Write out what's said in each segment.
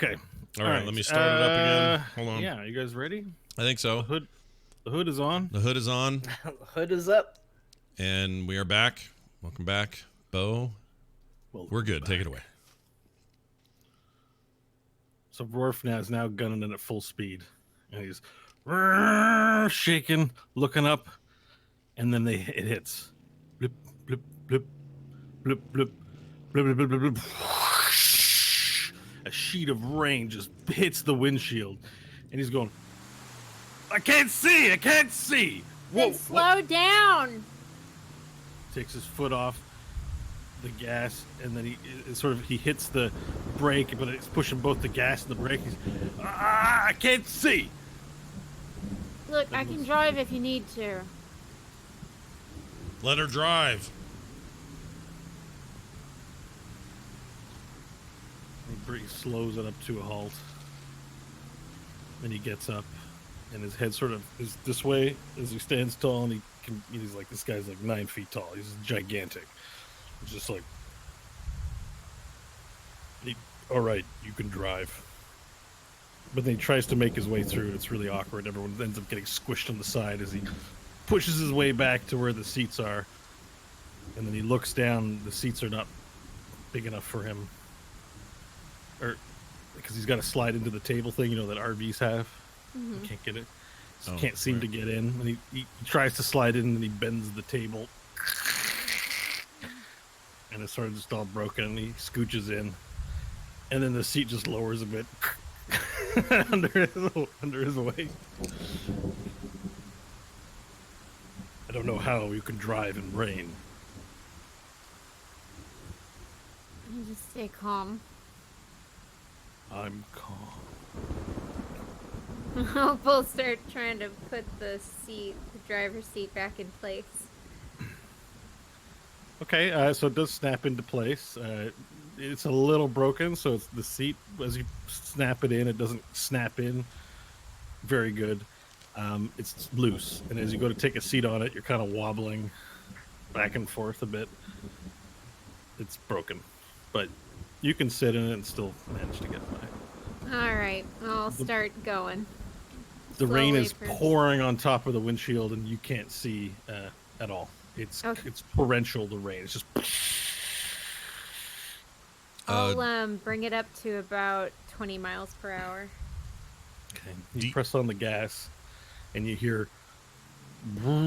Okay. All right, let me start it up again. Hold on. Yeah, you guys ready? I think so. The hood is on. The hood is on, Hood is up. and we are back. Welcome back, Bo. We're good. Take it away. So Rorf is now gunning in at full speed, and he's shaking, looking up, and then it hits. Blip, blip, blip, blip, blip, blip, blip, blip, blip, blip. A sheet of rain just hits the windshield, and he's going, I can't see! I can't see! Then slow down! Takes his foot off the gas, and then he hits the brake, but it's pushing both the gas and the brake. He's, I can't see! Look, I can drive if you need to. Let her drive. He slows it up to a halt. Then he gets up, and his head sort of is this way as he stands tall, and he's like, this guy's like 9 feet tall. He's gigantic. He's just like, all right, you can drive. But then he tries to make his way through, and it's really awkward. Everyone ends up getting squished on the side as he pushes his way back to where the seats are. And then he looks down. The seats are not big enough for him. Or because he's got to slide into the table thing, that RVs have. Mm-hmm. He can't get it. Can't seem to get in. And he tries to slide in, and he bends the table. And it's sort of just all broken, and he scooches in. And then the seat just lowers a bit under his weight. I don't know how you can drive in rain. You just stay calm. I'm calm. We'll start trying to put the driver's seat back in place. Okay, so it does snap into place. It's a little broken, so it's the seat, as you snap it in, it doesn't snap in very good. It's loose, and as you go to take a seat on it, you're kind of wobbling back and forth a bit. It's broken, but you can sit in it and still manage to get by. All right, I'll start going. The rain is Slowly pouring on top of the windshield, and you can't see at all. It's torrential, the rain. It's just... I'll bring it up to about 20 miles per hour. Okay. You press on the gas, and you hear... and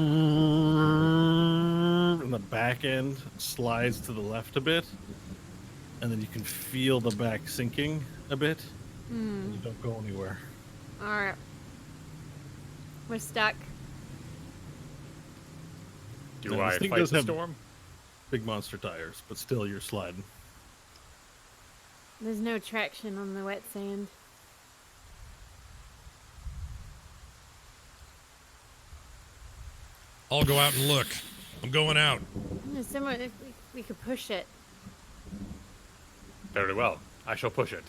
the back end slides to the left a bit, and then you can feel the back sinking a bit. And you don't go anywhere. All right. We're stuck. Do I fight the storm? Big monster tires, but still you're sliding. There's no traction on the wet sand. I'll go out and look. I'm going out. There's somewhere if we could push it. Very well. I shall push it.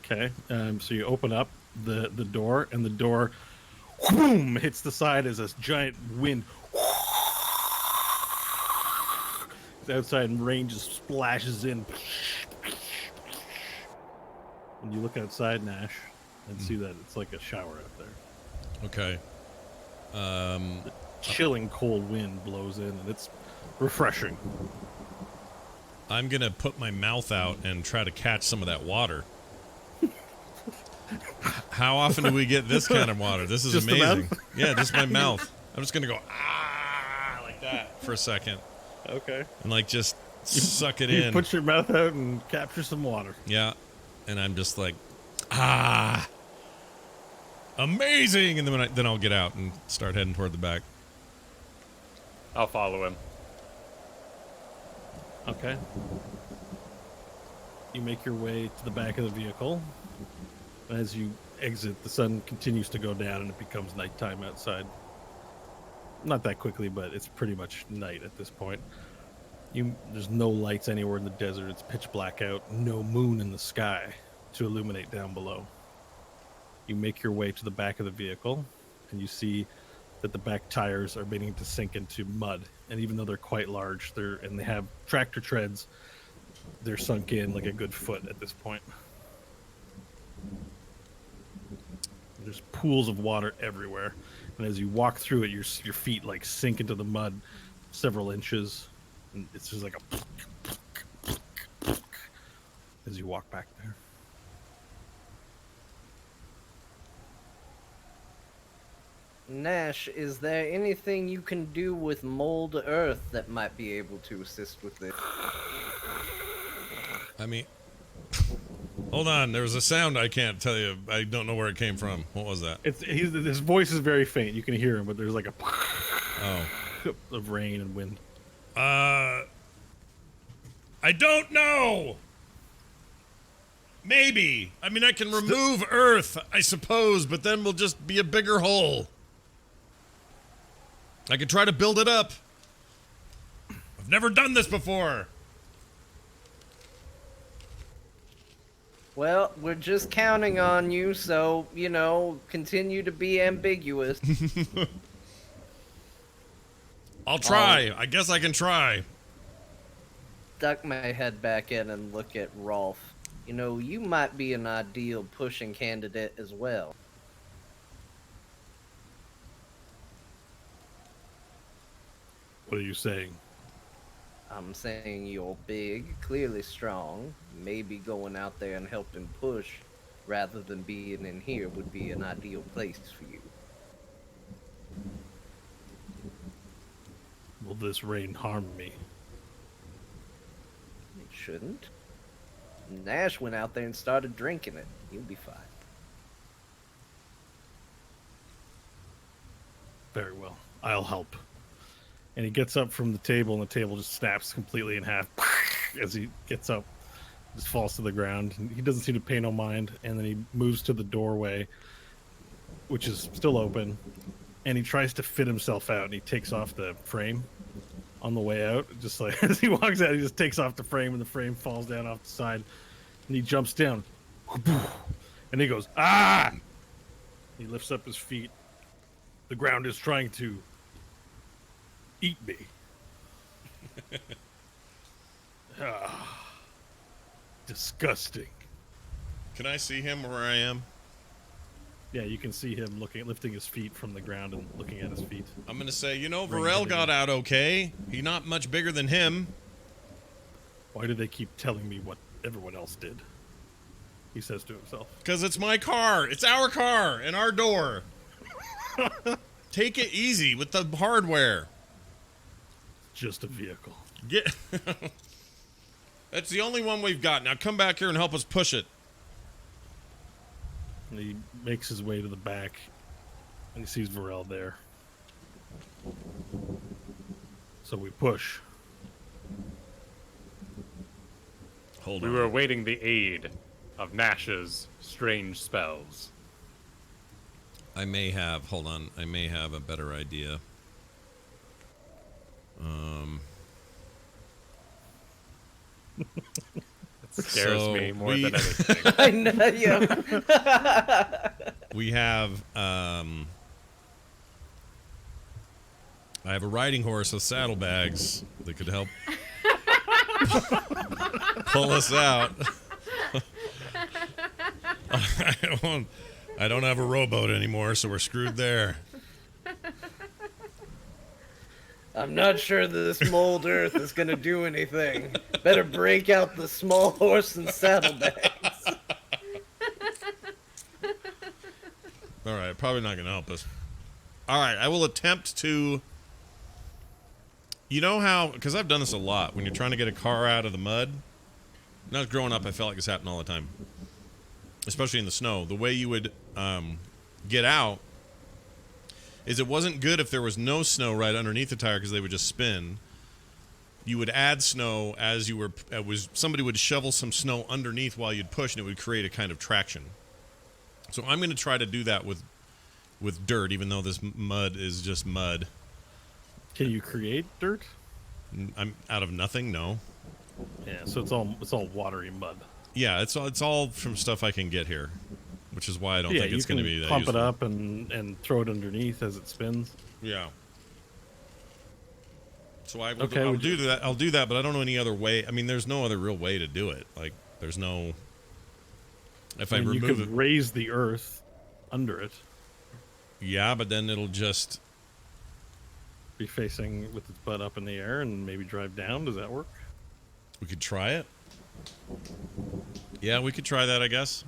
Okay, so you open up the door, and the door whoom, hits the side as a giant wind. The outside rain just splashes in. When you look outside, Nash, and see that it's like a shower out there. Okay. The chilling cold wind blows in, and it's refreshing. I'm going to put my mouth out and try to catch some of that water. How often do we get this kind of water? This is just amazing. Yeah, just my mouth. I'm just going to go, like that for a second. Okay. And just suck it you in. Put your mouth out and capture some water. Yeah. And I'm just like, amazing. And then I'll get out and start heading toward the back. I'll follow him. Okay. You make your way to the back of the vehicle. As you exit, the sun continues to go down, and it becomes nighttime outside. Not that quickly, but it's pretty much night at this point. There's no lights anywhere in the desert. It's pitch black out. No moon in the sky to illuminate down below. You make your way to the back of the vehicle, and you see that the back tires are beginning to sink into mud. And even though they're quite large, they have tractor treads, they're sunk in like a good foot at this point. There's pools of water everywhere, and as you walk through it, your feet like sink into the mud several inches, and it's just like a as you walk back there. Nash, is there anything you can do with mold earth that might be able to assist with this? I mean, hold on. There was a sound I can't tell you. I don't know where it came from. What was that? His voice is very faint. You can hear him, but there's like a of rain and wind. I don't know. Maybe. I mean, I can remove earth, I suppose, but then we'll just be a bigger hole. I could try to build it up. I've never done this before. Well, we're just counting on you, so, you know, continue to be ambiguous. I'll try. I guess I can try. Duck my head back in and look at Rolf. You know, you might be an ideal pushing candidate as well. What are you saying? I'm saying you're big, clearly strong. Maybe going out there and helping push rather than being in here would be an ideal place for you. Will this rain harm me? It shouldn't. Nash went out there and started drinking it. You'll be fine. Very well. I'll help. And he gets up from the table, and the table just snaps completely in half as he gets up, just falls to the ground. He doesn't seem to pay no mind, and then he moves to the doorway, which is still open, and he tries to fit himself out, and he takes off the frame on the way out. Just like as he walks out, he just takes off the frame, and the frame falls down off the side, and he jumps down, and he goes, "Ah!" He lifts up his feet. The ground is trying to eat me. Disgusting. Can I see him where I am? Yeah, you can see him lifting his feet from the ground and looking at his feet. I'm gonna say, you know, Varel got out okay. He's not much bigger than him. Why do they keep telling me what everyone else did? He says to himself. Because it's my car. It's our car and our door. Take it easy with the hardware. Just a vehicle. Yeah. That's the only one we've got. Now come back here and help us push it. And he makes his way to the back, and he sees Varel there. So we push. Hold We on. were awaiting the aid of Nash's strange spells. I may have. Hold on. I may have a better idea. It scares So me more we- than anything. I know you. We have. I have a riding horse with saddlebags that could help pull us out. I don't have a rowboat anymore, so we're screwed there. I'm not sure that this mold earth is gonna do anything. Better break out the small horse and saddlebags. All right, probably not going to help us. All right, I will attempt to. You know how? Because I've done this a lot. When you're trying to get a car out of the mud. When I was growing up, I felt like this happened all the time, especially in the snow. The way you would get out is it wasn't good if there was no snow right underneath the tire because they would just spin. You would add snow as you were. Somebody would shovel some snow underneath while you'd push, and it would create a kind of traction. So I'm going to try to do that with dirt, even though this mud is just mud. Can you create dirt? I'm out of nothing. No. Yeah, so it's all watery mud. Yeah, it's all from stuff I can get here, which is why I don't think it's going to be that pump useful. it up and throw it underneath as it spins. Yeah. So I'll do that. I'll do that, but I don't know any other way. I mean, there's no other real way to do it. Like, there's no. If I you remove could it, raise the earth under it. Yeah, but then it'll just... Be facing with its butt up in the air and maybe drive down. Does that work? We could try it. Yeah, we could try that, I guess.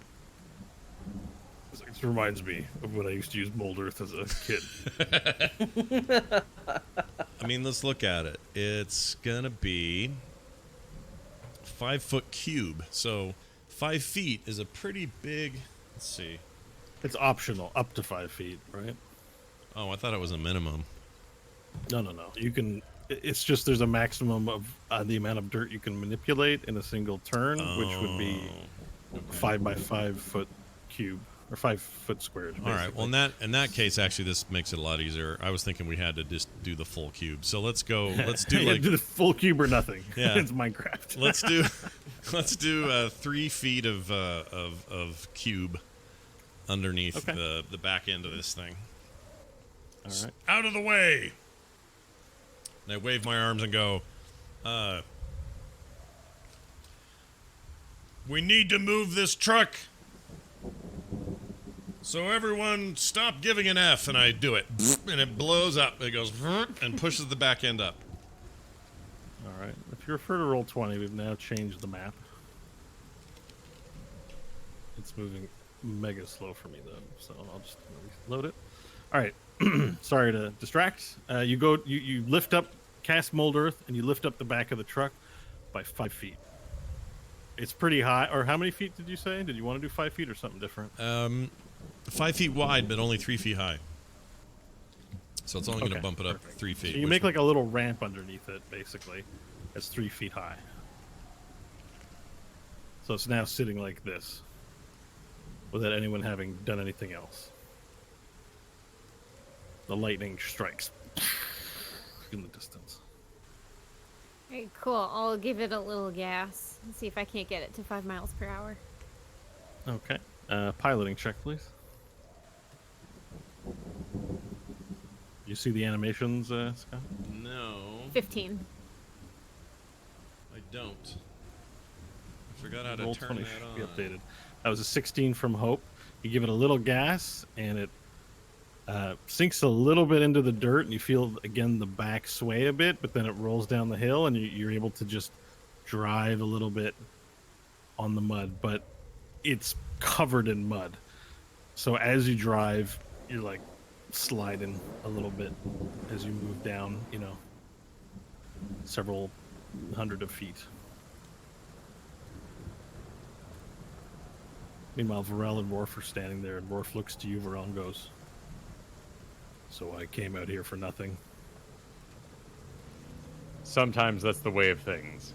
This reminds me of when I used to use mold earth as a kid. I mean, let's look at it. It's gonna be 5-foot cube. So 5 feet is a pretty big... Let's see. It's optional, up to 5 feet, right? Oh, I thought it was a minimum. No. You can. It's just there's a maximum of the amount of dirt you can manipulate in a single turn, which would be 5 by 5 foot cube or 5 foot squared. All right. Well, in that case, actually, this makes it a lot easier. I was thinking we had to just do the full cube. So let's go. Let's do Yeah, like do the full cube or nothing. Yeah. It's Minecraft. let's do 3 feet of cube underneath Okay. the back end of this thing. All right. Out of the way. And I wave my arms and go, we need to move this truck. So everyone stop giving an F, and I do it. And it blows up. It goes and pushes the back end up. All right. If you refer to roll 20, we've now changed the map. It's moving mega slow for me though, so I'll just load it. All right. Sorry to distract. You lift up, cast mold earth, and you lift up the back of the truck by 5 feet. It's pretty high. Or how many feet did you say? Did you want to do 5 feet or something different? 5 feet wide, but only 3 feet high. So it's only going to Okay, bump it up perfect. 3 feet. So you which make would- like a little ramp underneath it, basically. It's 3 feet high. So it's now sitting like this, without anyone having done anything else. The lightning strikes in the distance. Alright, cool. I'll give it a little gas and see if I can't get it to 5 miles per hour. Okay. Piloting check, please. You see the animations, Scott? No, 15. I don't. I forgot how to Roll turn 20 that should be on. updated. That was a 16 from Hope. You give it a little gas, and it sinks a little bit into the dirt, and you feel, again, the back sway a bit, but then it rolls down the hill, and you're able to just drive a little bit on the mud, but it's covered in mud. So as you drive, you're like sliding a little bit as you move down, several hundred of feet. Meanwhile, Varel and Worf are standing there, and Worf looks to you, Varel, and goes, "So I came out here for nothing." Sometimes that's the way of things.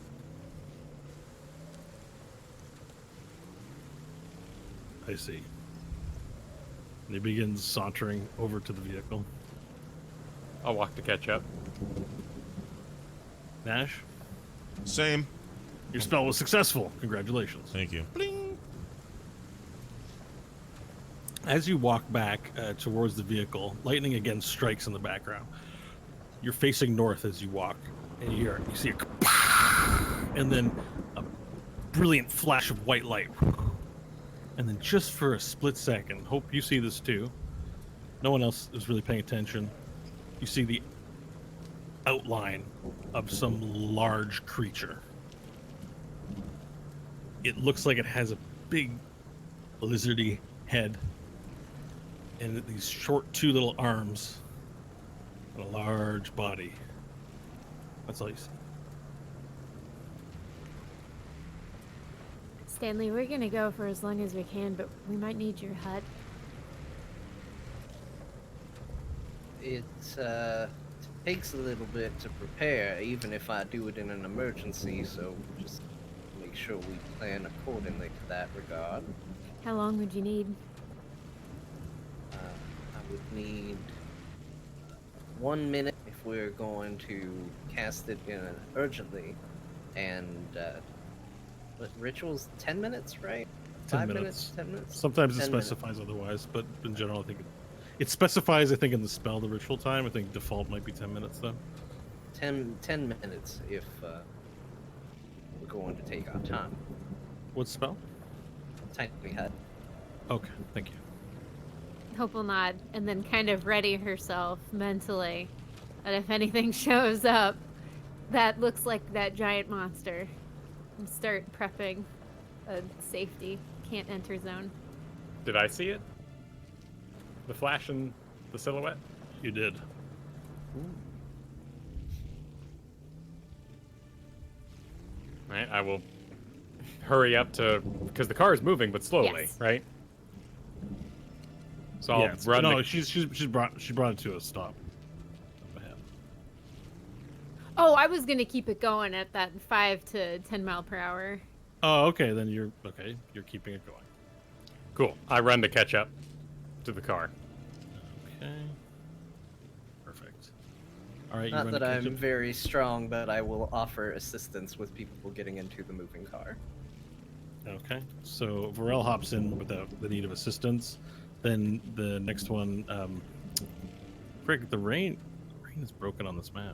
I see. And he begins sauntering over to the vehicle. I'll walk to catch up. Nash, Same. your spell was successful. Congratulations. Thank you. As you walk back towards the vehicle, lightning again strikes in the background. You're facing north as you walk, and you see a and then a brilliant flash of white light. And then just for a split second, hope you see this too. No one else is really paying attention. You see the outline of some large creature. It looks like it has a big lizardy head and these short 2 little arms and a large body. That's all you see. Stanley, we're gonna go for as long as we can, but we might need your hut. It takes a little bit to prepare, even if I do it in an emergency, so just make sure we plan accordingly to that regard. How long would you need? I would need 1 minute if we're going to cast it in urgently, and what, rituals 10 minutes, right? 10 5 minutes. minutes, 10 minutes. Sometimes it 10 minutes. specifies otherwise, but in general, I think it specifies, I think, in the spell, the ritual time. I think default might be 10 minutes, though. 10 minutes if we're going to take our time. What spell? Tiny hut. Okay, thank you. Hope will nod and then kind of ready herself mentally that if anything shows up that looks like that giant monster, and start prepping a safety can't enter zone. Did I see it? The flash and the silhouette? You did. Right, I will hurry up to, because the car is moving, but slowly, Yes. right? So I'll Yeah, it's- run. No, the- she brought it to a stop. Up ahead. Oh, I was gonna keep it going at that 5 to 10 mile per hour. Oh, okay. Then you're keeping it going. Cool. I run to catch up to the car. Okay. Perfect. All right. Not you that run to I'm catch up. very strong, but I will offer assistance with people getting into the moving car. Okay. So Varel hops in without the need of assistance. Then the next one, frick, the rain is broken on this map.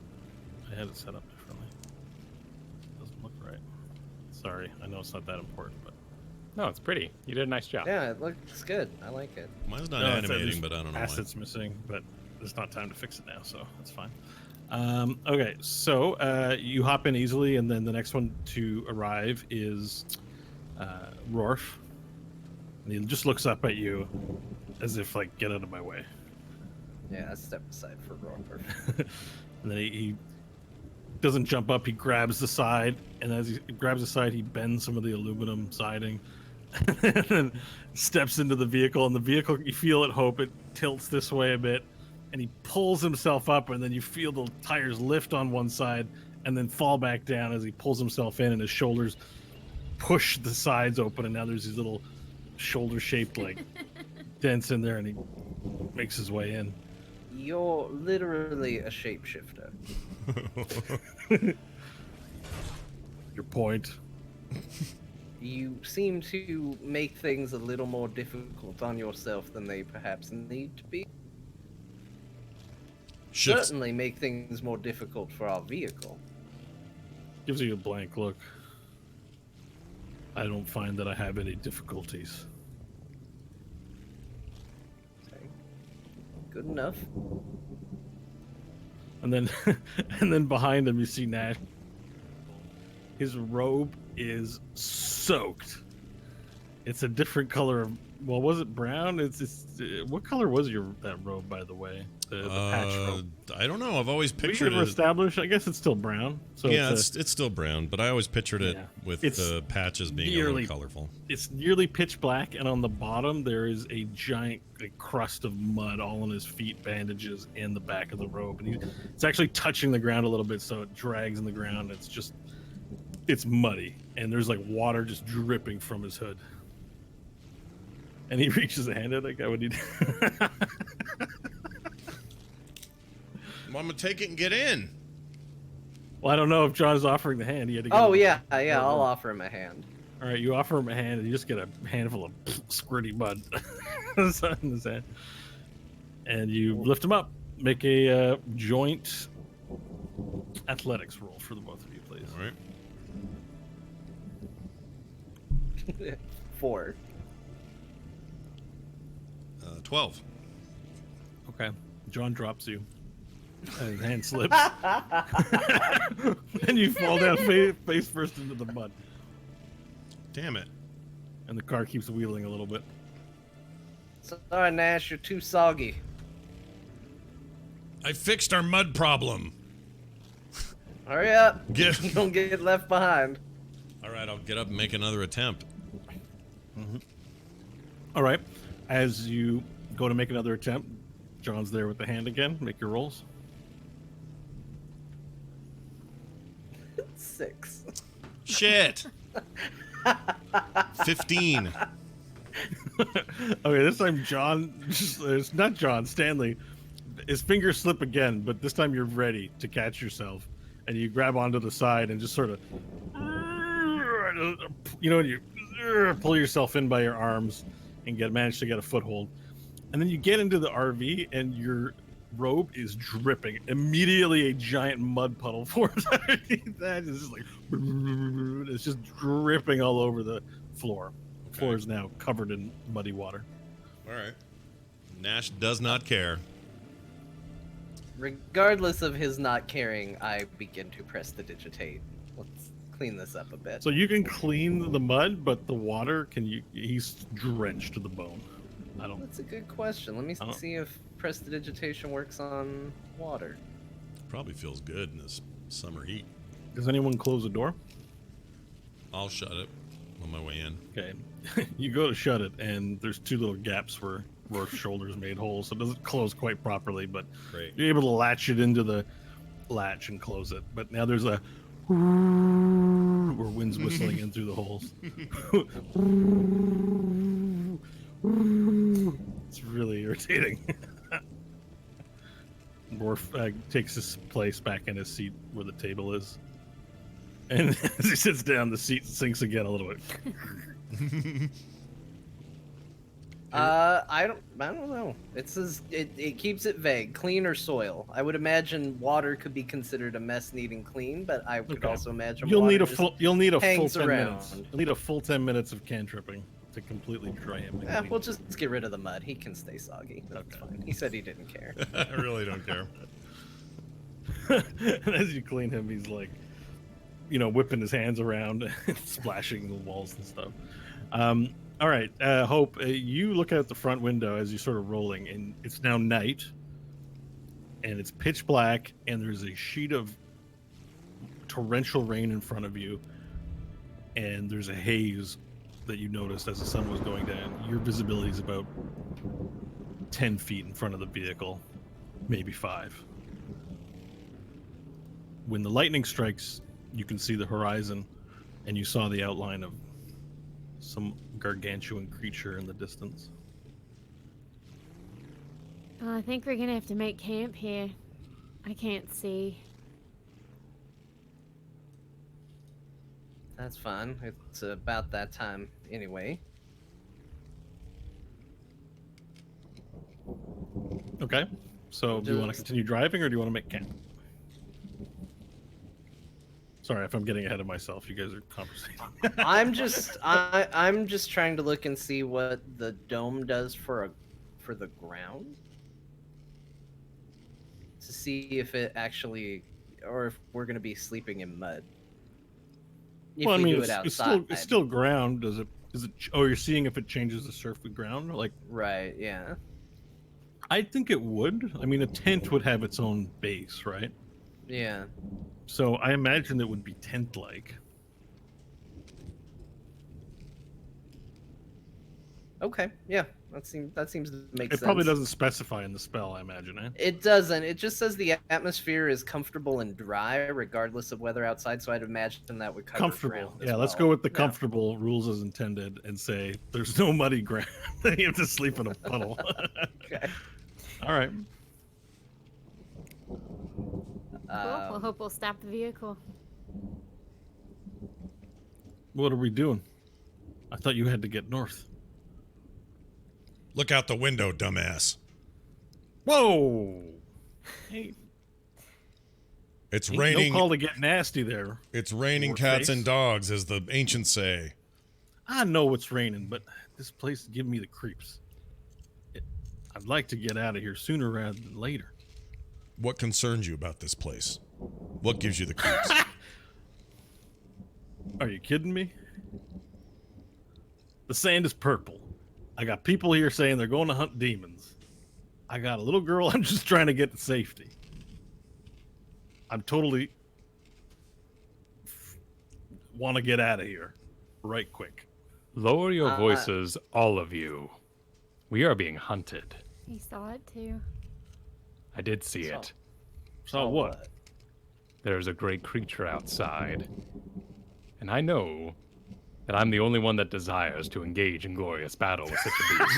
I had it set up differently. Doesn't look right. Sorry, I know it's not that important, but No, it's pretty. You did a nice job. Yeah, it looks good. I like it. Mine's not No, it's- animating, there's but I don't know why. assets missing, but there's not time to fix it now, so that's fine. Okay, so you hop in easily, and then the next one to arrive is Rorf. And he just looks up at you as if, like, get out of my way. Yeah, I step aside for Robert. And then he doesn't jump up, he grabs the side, and as he grabs the side, he bends some of the aluminum siding and then steps into the vehicle. And the vehicle, you feel it, Hope, it tilts this way a bit, and he pulls himself up, and then you feel the tires lift on one side and then fall back down as he pulls himself in, and his shoulders push the sides open, and now there's these little shoulder-shaped, like, dents in there, and he makes his way in. You're literally a shapeshifter. Your point. You seem to make things a little more difficult on yourself than they perhaps need to be. Shifts. Certainly make things more difficult for our vehicle. Gives you a blank look. I don't find that I have any difficulties. Okay. Good enough. And then and then behind him you see Nash. His robe is soaked. It's a different color of, well, was it brown? It's what color was that robe, by the way? The patch robe. I don't know. I've always We pictured should it. establish. I guess it's still brown. So Yeah, it's, it's still brown, but I always pictured it Yeah. with It's the patches being a nearly- little colorful. it's nearly pitch black, and on the bottom there is a giant crust of mud all on his feet, bandages, and the back of the robe, and it's actually touching the ground a little bit, so it drags in the ground. It's muddy, and there's like water just dripping from his hood. And he reaches a hand out, like, what do you do? Well, I'm gonna take it and get in. Well, I don't know if John's offering the hand. He had to get Oh him- yeah, I'll offer him a hand. All right, you offer him a hand, and you just get a handful of squirty mud in his hand, and you lift him up. Make a joint athletics roll for the both of you, please. All right. 4. 12. Okay. John drops you. And his hand slips. and you fall down face first into the mud. Damn it. And the car keeps wheeling a little bit. Sorry, Nash, you're too soggy. I fixed our mud problem. Hurry up. Get. You don't get left behind. All right, I'll get up and make another attempt. All right. As you go to make another attempt, John's there with the hand again. Make your rolls. 6. Shit. 15. Okay, this time John, it's not John, Stanley. His fingers slip again, but this time you're ready to catch yourself, and you grab onto the side and just sort of, you pull yourself in by your arms and manage to get a foothold, and then you get into the RV and your robe is dripping. Immediately, a giant mud puddle forms underneath that. It's just like it's just dripping all over the floor. The floor is now covered in muddy water. All right. Nash does not care. Regardless of his not caring, I begin to prestidigitate. Let's clean this up a bit. So you can clean the mud, but the water, he's drenched to the bone. I don't. That's a good question. Let me I don't- see if prestidigitation works on water. Probably feels good in this summer heat. Does anyone close the door? I'll shut it on my way in. Okay. You go to shut it, and there's two little gaps where Rourke's shoulders made holes, so it doesn't close quite properly, but Great. you're able to latch it into the latch and close it. But now there's a where wind's whistling in through the holes. It's really irritating. Morph takes his place back in his seat where the table is. And as he sits down, the seat sinks again a little bit. I don't know. It says it keeps it vague. Clean or soil. I would imagine water could be considered a mess needing clean, but I could Okay. also imagine You'll need water a just full. You'll need a full hangs 10 minutes. around. You'll need a full 10 minutes of cantripping to completely dry him. and clean We'll him. just get rid of the mud. He can stay soggy. That's Okay. fine. He said he didn't care. I really don't care. And as you clean him, he's like, whipping his hands around and splashing the walls and stuff. All right, Hope, you look out the front window as you're sort of rolling, and it's now night, and it's pitch black, and there's a sheet of torrential rain in front of you, and there's a haze that you noticed as the sun was going down. Your visibility is about 10 feet in front of the vehicle, maybe 5. When the lightning strikes, you can see the horizon, and you saw the outline of some gargantuan creature in the distance. I think we're gonna have to make camp here. I can't see. That's fine. It's about that time anyway. Okay. So do you want to Just- continue driving, or do you want to make camp? Sorry if I'm getting ahead of myself. You guys are conversating. I'm just trying to look and see what the dome does for the ground. To see if it actually, or if we're gonna be sleeping in mud. If Well, I we mean, do it outside. it's still ground. Does it? Is it? Oh, you're seeing if it changes the surf with ground. Like, Right, yeah. I think it would. I mean, a tent would have its own base, right? Yeah. So I imagine it would be tent-like. Okay, yeah. That seems to make It sense. probably doesn't specify in the spell, I imagine, eh? It doesn't. It just says the atmosphere is comfortable and dry, regardless of weather outside. So I'd imagine that would cover Comfortable. ground as Yeah, let's well. go with the Yeah. comfortable rules as intended and say there's no muddy ground. You have to sleep in a puddle. Okay. All right. Cool. We'll hope we'll stop the vehicle. What are we doing? I thought you had to get north. Look out the window, dumbass. Whoa! Hey, It's ain't raining. no call to get nasty there. It's raining Your cats face. and dogs, as the ancients say. I know it's raining, but this place is giving me the creeps. I'd like to get out of here sooner rather than later. What concerns you about this place? What gives you the creeps? Are you kidding me? The sand is purple. I got people here saying they're going to hunt demons. I got a little girl I'm just trying to get to safety. I'm totally want to get out of here right quick. Lower your voices, all of you. We are being hunted. He saw it too. I did see So- it. So what? There's a great creature outside. And I know that I'm the only one that desires to engage in glorious battle with such a beast.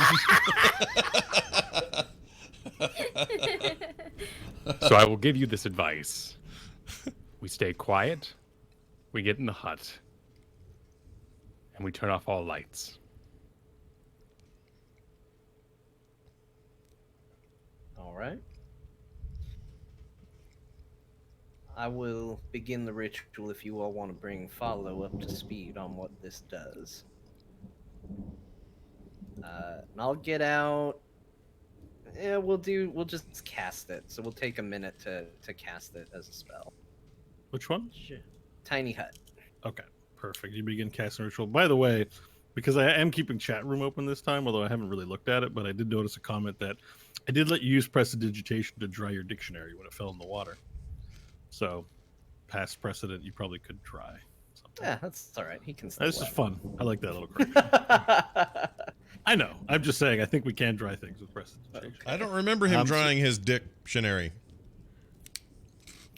So I will give you this advice. We stay quiet, we get in the hut, and we turn off all lights. All right. I will begin the ritual if you all want to bring Follow up to speed on what this does. And I'll get out Yeah, we'll just cast it. So we'll take a minute to cast it as a spell. Which one? Tiny hut. Okay, perfect. You begin casting ritual. By the way, because I am keeping chat room open this time, although I haven't really looked at it, but I did notice a comment that I did let you use prestidigitation to dry your dictionary when it fell in the water. So, past precedent, you probably could try something. Yeah, that's all right. He can. Still This is wet. fun. I like that little correction. I know. I'm just saying. I think we can dry things with prestidigitation. I don't remember him drying his dictionary.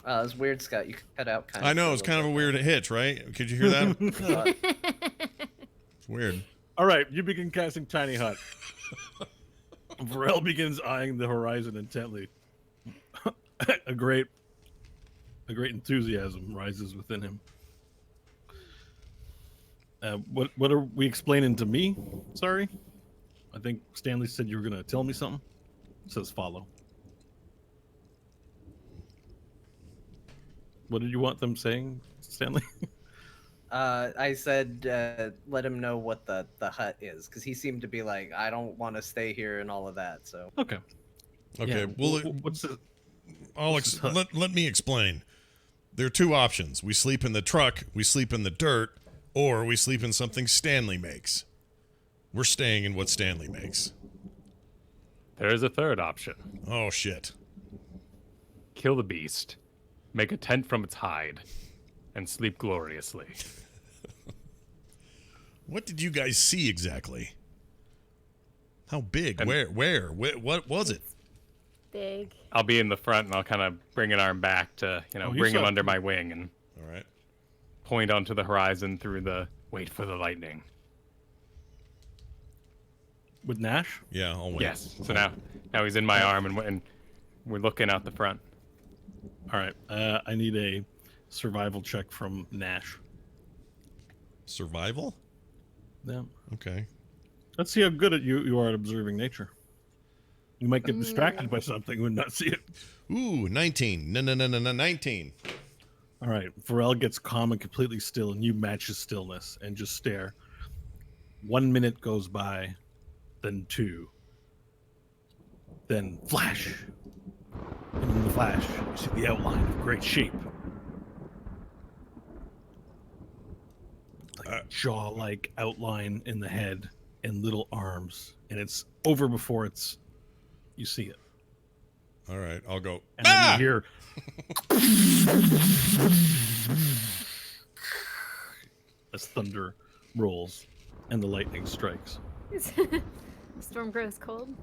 It's weird, Scott. You could cut out kind of. I know, it's kind of a weird hitch, right? Could you hear that? It's weird. All right, you begin casting Tiny Hut. Varel begins eyeing the horizon intently. a great enthusiasm rises within him. What are we explaining to me? Sorry, I think Stanley said you were gonna tell me something. It says follow. What did you want them saying, Stanley? I said let him know what the hut is, because he seemed to be like, I don't want to stay here and all of that. So Okay. Okay, Yeah, well, what's the? Alex, hut? let me explain. There are two options. We sleep in the truck, we sleep in the dirt, or we sleep in something Stanley makes. We're staying in what Stanley makes. There is a third option. Oh, shit. Kill the beast, make a tent from its hide, and sleep gloriously. What did you guys see exactly? How big? And- Where? What was it? Big. I'll be in the front and I'll kind of bring an arm back to, Oh, you bring him saw- under my wing and All right. point onto the horizon through the wait for the lightning. With Nash? Yeah, I'll wait. Yes. So now he's in my arm and we're looking out the front. All right. I need a survival check from Nash. Survival? Yeah. Okay. Let's see how good at you are at observing nature. You might get distracted by something and not see it. Ooh, 19. No, 19. All right. Varel gets calm and completely still, and you match his stillness and just stare. 1 minute goes by, then 2. Then flash. And in the flash, you see the outline of a great shape. Like jaw-like outline in the head and little arms. And it's over before you see it. All right, I'll go. And then you hear as thunder rolls and the lightning strikes. Storm grows cold.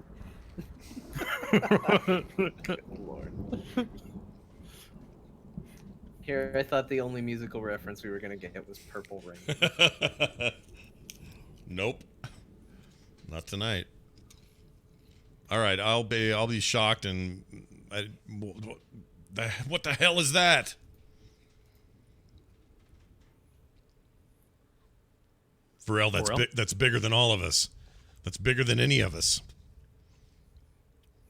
Lord. Here, I thought the only musical reference we were gonna get was Purple Rain. Nope. Not tonight. All right, I'll be shocked and what the hell is that? Varel, Varel? that's bigger than all of us. That's bigger than any of us.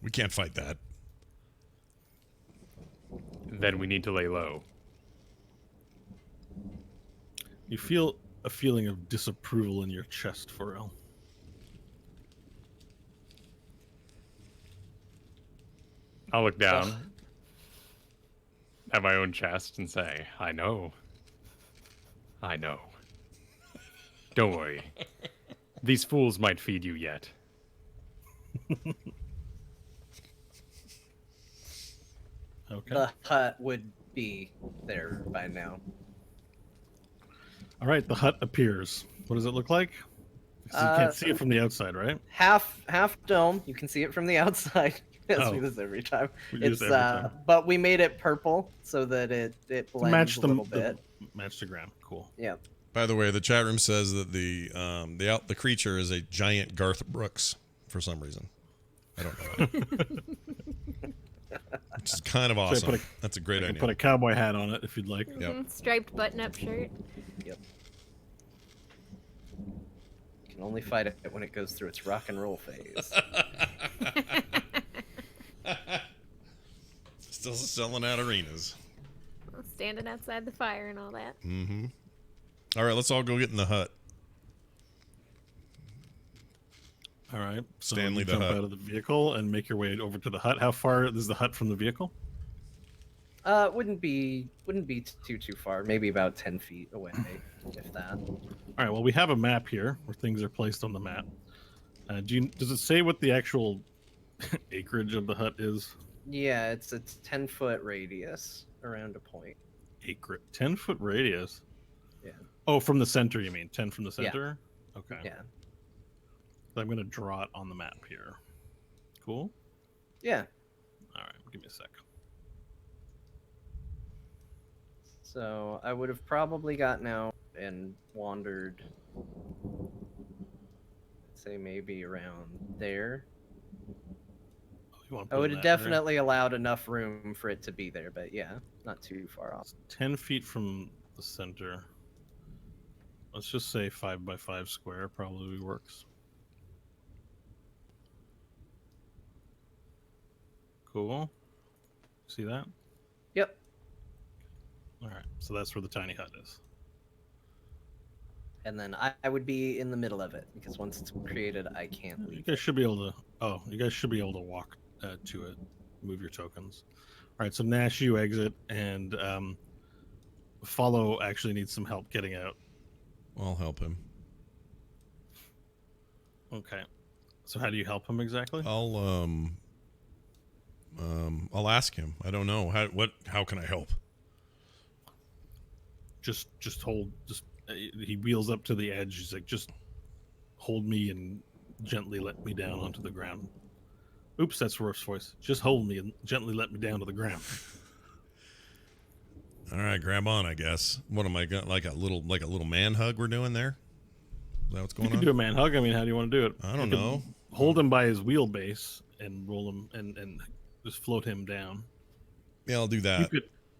We can't fight that. Then we need to lay low. You feel a feeling of disapproval in your chest, Pharrell. I'll look down at my own chest and say, I know. I know. Don't worry. These fools might feed you yet. Okay. The hut would be there by now. All right, the hut appears. What does it look like? 'Cause you can't see it from the outside, right? Half dome. You can see it from the outside. Yes, Oh. we do this every time. We do It's this every time. but we made it purple so that it blends Match a the, little bit. match the ground. Cool. Yeah. By the way, the chat room says that the creature is a giant Garth Brooks for some reason. I don't know why. Which is kind of awesome. put a- That's a great I can idea. put a cowboy hat on it if you'd like. Yep. Mhm, striped button-up shirt. Yep. You can only fight it when it goes through its rock and roll phase. Still selling out arenas. Standing outside the fire and all that. Mm-hmm. All right, let's all go get in the hut. All right. So Stanley you the jump Hut. out of the vehicle and make your way over to the hut. How far is the hut from the vehicle? Wouldn't be too far. Maybe about 10 feet away, if that. All right. Well, we have a map here where things are placed on the map. Does it say what the actual acreage of the hut is? Yeah, it's a 10-foot radius around a point. 10-foot radius. Yeah. Oh, from the center, you mean 10 from the Yeah. center? Okay. Yeah. I'm gonna draw it on the map here. Cool. Yeah. All right. Give me a sec. So I would have probably gotten out and wandered, say maybe around there. You want I would have definitely allowed enough room for it to be there, but yeah, not too far off. 10 feet from the center. Let's just say 5 by 5 square probably works. Cool. See that? Yep. All right. So that's where the tiny hut is. And then I would be in the middle of it because once it's created, I can't You leave. guys should be able to. Oh, you guys should be able to walk to it. Move your tokens. All right. So Nash, you exit, and Follow actually needs some help getting out. I'll help him. Okay. So how do you help him exactly? I'll ask him. I don't know how can I help? Just hold. He wheels up to the edge. He's like, just hold me and gently let me down onto the ground. Oops, that's Rourke's voice. Just hold me and gently let me down to the ground. All right, grab on, I guess. What am I got? Like a little man hug we're doing there? Is that what's You going can on? do a man hug. I mean, how do you want to do it? I don't You can know. Hold him by his wheelbase and roll him and just float him down. Yeah, I'll do that.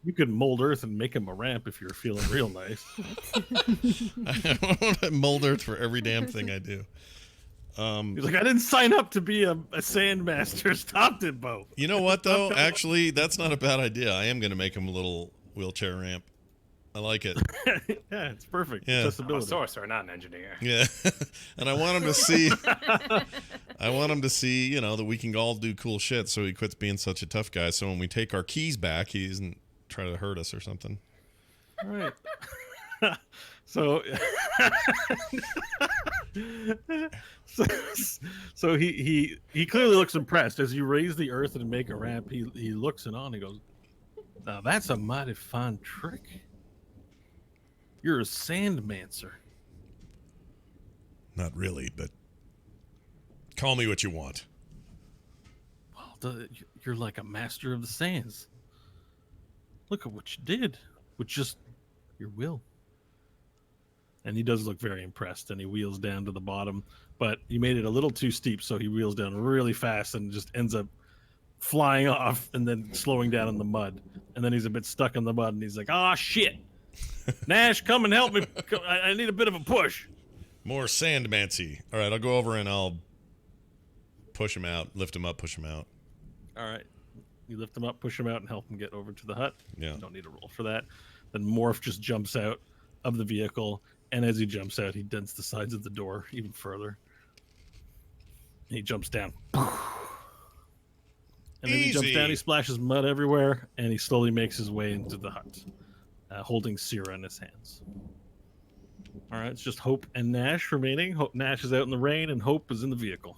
You could mold earth and make him a ramp if you're feeling real nice. I want to mold earth for every damn thing I do. He's like, I didn't sign up to be a sandmaster. Stop it, Bo. You know what though? Actually, that's not a bad idea. I am going to make him a little wheelchair ramp. I like it. Yeah, it's perfect. Yeah. I'm a Accessibility. sorcerer, not an engineer. Yeah, and I want him to see. I want him to see, that we can all do cool shit. So he quits being such a tough guy. So when we take our keys back, he doesn't try to hurt us or something. All right. so, so he clearly looks impressed as you raise the earth and make a ramp. He looks it on. He goes, "Now that's a mighty fine trick. You're a sandmancer." Not really, but call me what you want. Well, you're like a master of the sands. Look at what you did with just your will. And he does look very impressed, and he wheels down to the bottom. But you made it a little too steep, so he wheels down really fast and just ends up flying off and then slowing down in the mud. And then he's a bit stuck in the mud, and he's like, "Ah, shit. Nash, come and help me. I need a bit of a push." More sandmancy. All right, I'll go over and I'll push him out, lift him up, push him out. All right. You lift him up, push him out, and help him get over to the hut. Yeah. You don't need a roll for that. Then Morph just jumps out of the vehicle, and as he jumps out, he dents the sides of the door even further. And he jumps down. And then he jumps Easy. down, he splashes mud everywhere, and he slowly makes his way into the hut, holding Sierra in his hands. All right, it's just Hope and Nash remaining. Nash is out in the rain, and Hope is in the vehicle.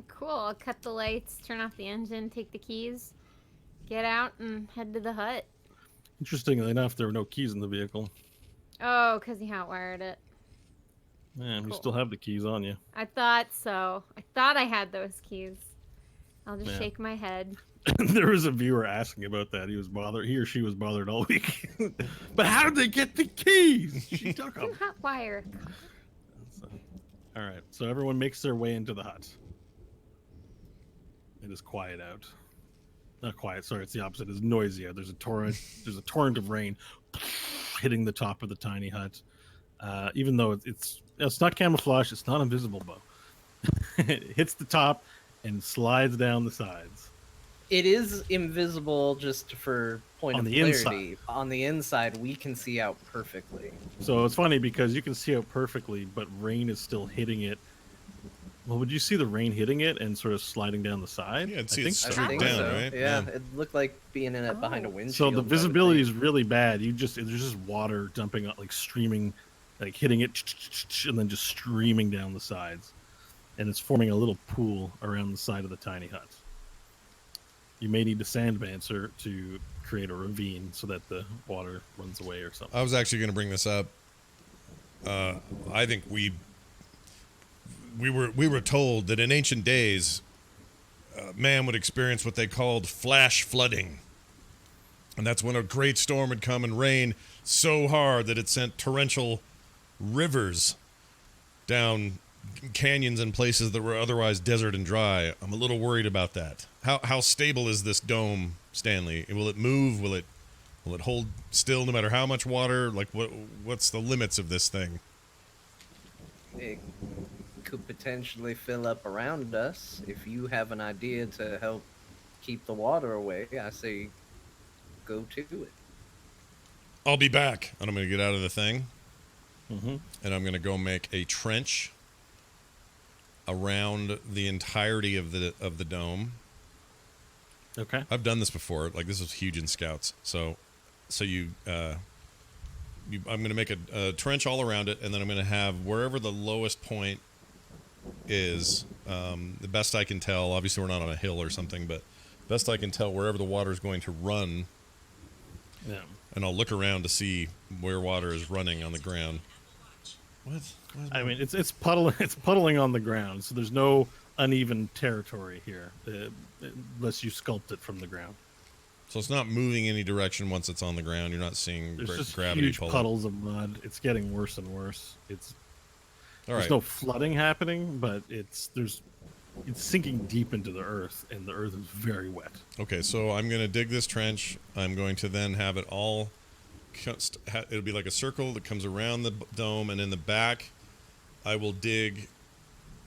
Cool. I'll cut the lights, turn off the engine, take the keys, get out, and head to the hut. Interestingly enough, there were no keys in the vehicle. Oh, because he hotwired it. Yeah, you Cool. still have the keys on you. I thought so. I thought I had those keys. I'll just Yeah. shake my head. There was a viewer asking about that. He or she was bothered all week. But how did they get the keys? She took them. Hotwire. All right, so everyone makes their way into the hut. It is quiet out. Not quiet. Sorry, it's the opposite. It's noisy out. There's a torrent. There's a torrent of rain hitting the top of the tiny hut. Even though it's not camouflage, it's not invisible, Bo. It hits the top and slides down the sides. It is invisible just for point On of the clarity. On the inside, we can see out perfectly. So it's funny because you can see out perfectly, but rain is still hitting it Well, would you see the rain hitting it and sort of sliding down the side? Yeah, I'd see I it think streak so. I think down, so. right? Yeah, Yeah. it looked like being in it behind a Oh. windshield. So the I would visibility think. is really bad. There's just water dumping, like streaming, like hitting it, and then just streaming down the sides, and it's forming a little pool around the side of the tiny hut. You may need a sandbancer to create a ravine so that the water runs away or something. I was actually going to bring this up. I think we were told that in ancient days, man would experience what they called flash flooding, and that's when a great storm would come and rain so hard that it sent torrential rivers down canyons and places that were otherwise desert and dry. I'm a little worried about that. How stable is this dome, Stanley? Will it move? Will it hold still no matter how much water? Like what's the limits of this thing? It could potentially fill up around us. If you have an idea to help keep the water away, I say go to it. I'll be back. And I'm going to get out of the thing. Mm-hmm. And I'm going to go make a trench around the entirety of the dome. Okay. I've done this before. Like this was huge in Scouts. So I'm going to make a trench all around it, and then I'm going to have wherever the lowest point is, the best I can tell. Obviously, we're not on a hill or something, but best I can tell, wherever the water is going to run, Yeah. and I'll look around to see where water is running on the ground. What? I mean, it's puddling on the ground, so there's no uneven territory here, unless you sculpt it from the ground. So it's not moving any direction once it's on the ground. You're not seeing There's just gravity huge pull it. puddles of mud. It's getting worse and worse. All There's right. no flooding happening, but it's sinking deep into the earth, and the earth is very wet. Okay, so I'm going to dig this trench. I'm going to then have it all. It'll be like a circle that comes around the dome, and in the back, I will dig.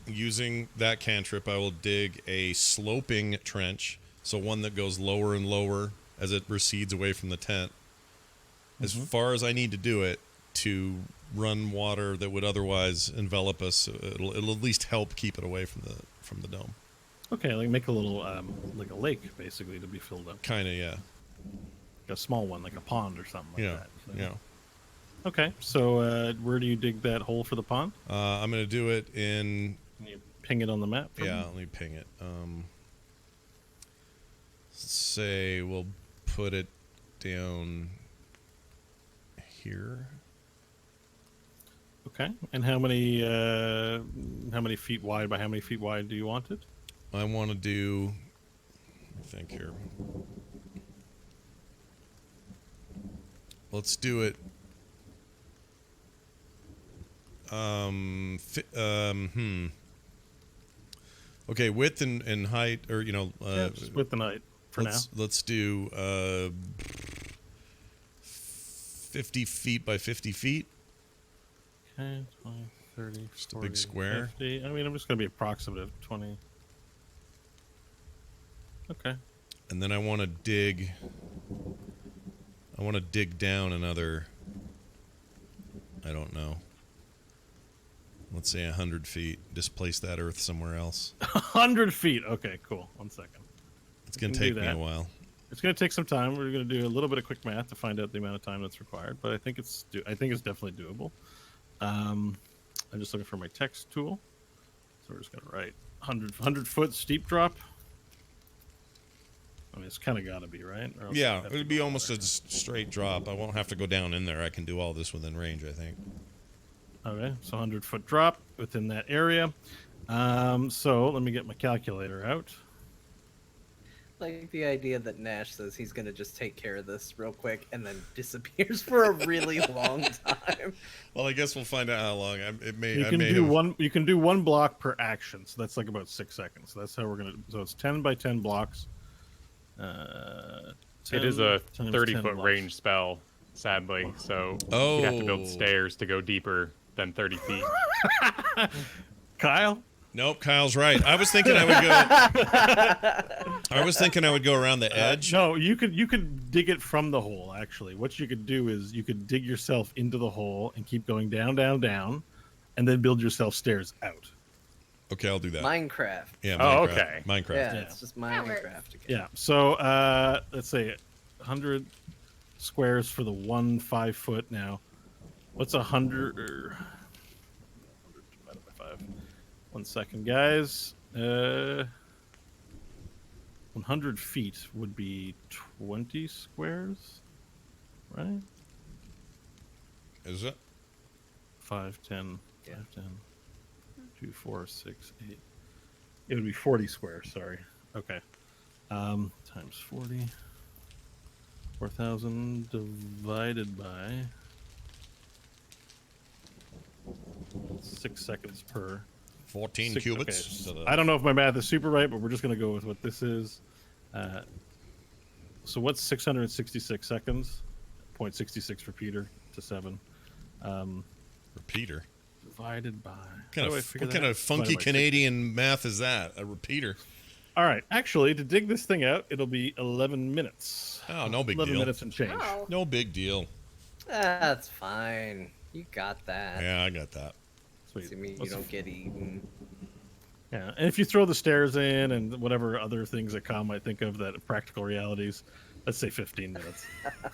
Using that cantrip, I will dig a sloping trench, so one that goes lower and lower as it recedes away from the tent, as far as I need to do it to run water that would otherwise envelop us. It'll at least help keep it away from the dome. Okay, like make a little like a lake basically to be filled up, Kind of, yeah. like a small one, like a pond or something like Yeah, that. yeah. Okay, so where do you dig that hole for the pond? I'm going to do it in. Can you ping it on the map? for Yeah, me? let me ping it. Say we'll put it down here. Okay, and how many feet wide by how many feet wide do you want it? I want to do. Let me think here. Let's do it. Okay, width and height, or Yeah, just width and height for now. let's do 50 feet by 50 feet. Okay, 20, 30, Just a 40, big square. 50. I mean, I'm just going to be approximate. 20. Okay. And then I want to dig. I want to dig down another. I don't know. Let's say 100 feet. Displace that earth somewhere else. 100 feet. Okay, cool. 1 second. It's going can to do take me a that. while. It's going to take some time. We're going to do a little bit of quick math to find out the amount of time that's required, but I think it's definitely doable. I'm just looking for my text tool. So we're just going to write 100 foot steep drop. I mean, it's kind of got to be, right? Or else Yeah, I'd have it to would be go almost there. a straight drop. I won't have to go down in there. I can do all this within range, I think. Okay, so 100 foot drop within that area. So let me get my calculator out. Like the idea that Nash says he's gonna just take care of this real quick and then disappears for a really long time. Well, I guess we'll find out how long. You can do one. You can do one block per action, so that's like about 6 seconds. So that's how we're gonna. So it's 10 by 10 blocks. 10 It is a times 10 30-foot blocks. range spell, sadly. So you'd have to build Oh. stairs to go deeper than 30 feet. Kyle, Nope, Kyle's right. I was thinking I would go. I was thinking I would go around the edge. no, you could dig it from the hole. Actually, what you could do is you could dig yourself into the hole and keep going down, down, down, and then build yourself stairs out. Okay, I'll do that. Minecraft. Yeah. Oh, Minecraft. okay. Minecraft. Yeah, Yeah. it's just That works. Minecraft again. Yeah. So let's say 100 squares for the 1 5-foot now. What's 100 divided by 5? 1 second, guys. 100 feet would be 20 squares, right? Is it? 5, 10, Yeah. 5, 10, 2, 4, 6, 8. It would be 40 squares, sorry. Okay. Times 40. 4,000 divided by 6 seconds per. 14 Six- cubits. okay. I don't know if my math is super right, but we're just going to go with what this is. So what's 666 seconds? 0.66 repeater to 7. Repeater. Divided by. What kind of funky Canadian math is that? A repeater. All right. Actually, to dig this thing out, it'll be 11 minutes. Oh, no big 11 deal. minutes and change. Oh. No big deal. That's fine. You got that. Yeah, I got that. Sweet. To me, you What's the don't get eaten. Yeah, and if you throw the stairs in and whatever other things that Kyle might think of that are practical realities, let's say 15 minutes.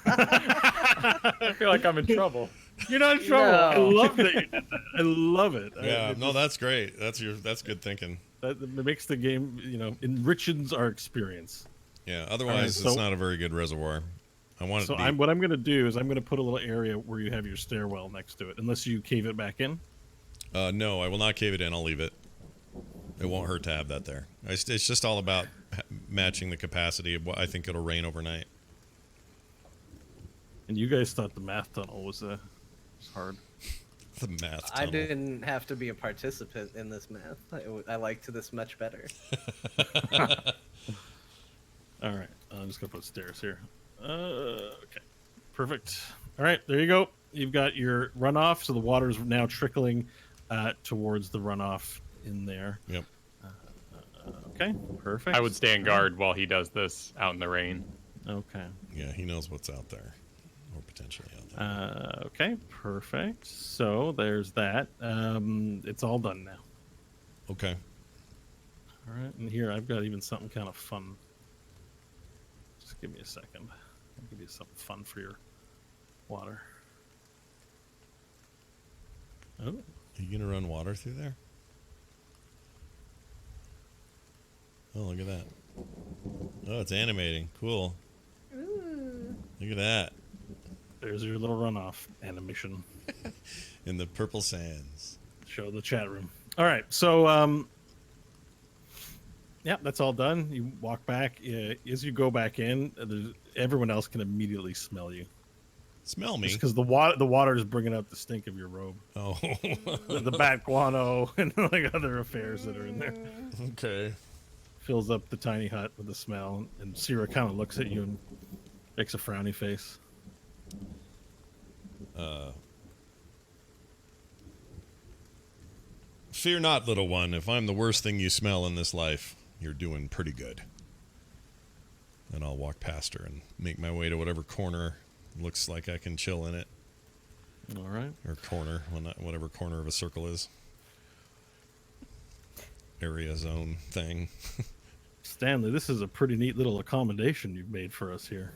I feel like I'm in trouble. You're not in trouble. I No. love that you did that. I love it. Yeah, It no, just- that's great. That's good thinking. that makes the game, enriches our experience. Yeah, otherwise so- it's not a very good reservoir. I want it So deep. what I'm going to do is I'm going to put a little area where you have your stairwell next to it, unless you cave it back in. No, I will not cave it in. I'll leave it. It won't hurt to have that there. It's just all about matching the capacity of what I think it'll rain overnight. And you guys thought the math tunnel was hard. The math I tunnel. didn't have to be a participant in this math. I liked this much better. All right, I'm just gonna put stairs here. Okay, perfect. All right, there you go. You've got your runoff, so the water is now trickling towards the runoff in there. Yep. Okay, perfect. I would stand guard while he does this out in the rain. Okay. Yeah, he knows what's out there, or potentially out there. Okay, perfect. So there's that. It's all done now. Okay. All right, and here I've got even something kind of fun. Just give me a second. I'll give you something fun for your water. Oh, Are you gonna run water through there? Oh, look at that. Oh, it's animating. Cool. Ooh. Look at that. there's your little runoff animation. In the purple sands. Show the chat room. All right, so yeah, that's all done. You walk back. As you go back in, everyone else can immediately smell you. Smell me. Just because the water is bringing out the stink of your robe, Oh. the bat guano, and like other affairs that are in there. Okay. Fills up the tiny hut with the smell, and Sierra kind of looks at you and makes a frowny face. Fear not, little one. If I'm the worst thing you smell in this life, you're doing pretty good. And I'll walk past her and make my way to whatever corner looks like I can chill in it. All right. Or corner, whatever corner of a circle is. Area zone thing. Stanley, this is a pretty neat little accommodation you've made for us here.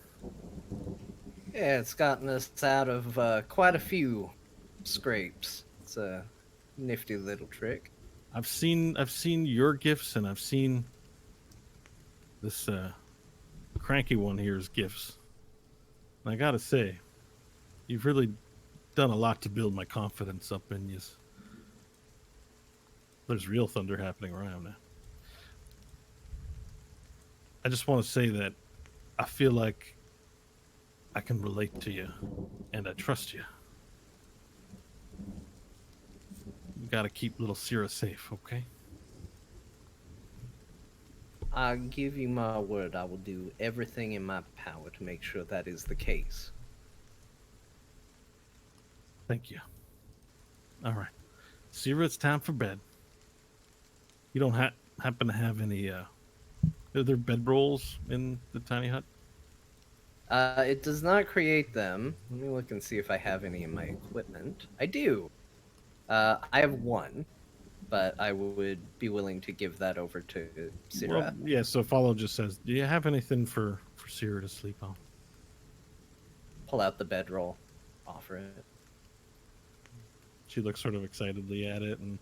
Yeah, it's gotten us out of quite a few scrapes. It's a nifty little trick. I've seen your gifts, and I've seen this cranky one here's gifts. And I gotta say, you've really done a lot to build my confidence up in you. There's real thunder happening where I am now. I just want to say that I feel like I can relate to you, and I trust you. You gotta keep little Sierra safe, okay? I give you my word, I will do everything in my power to make sure that is the case. Thank you. All right. Sierra, it's time for bed. You don't happen to have any, are there bedrolls in the tiny hut? It does not create them. Let me look and see if I have any in my equipment. I do. I have one, but I would be willing to give that over to Syrah. Well, yeah, so Follow just says, do you have anything for Sierra to sleep on? Pull out the bedroll, offer it. She looks sort of excitedly at it, and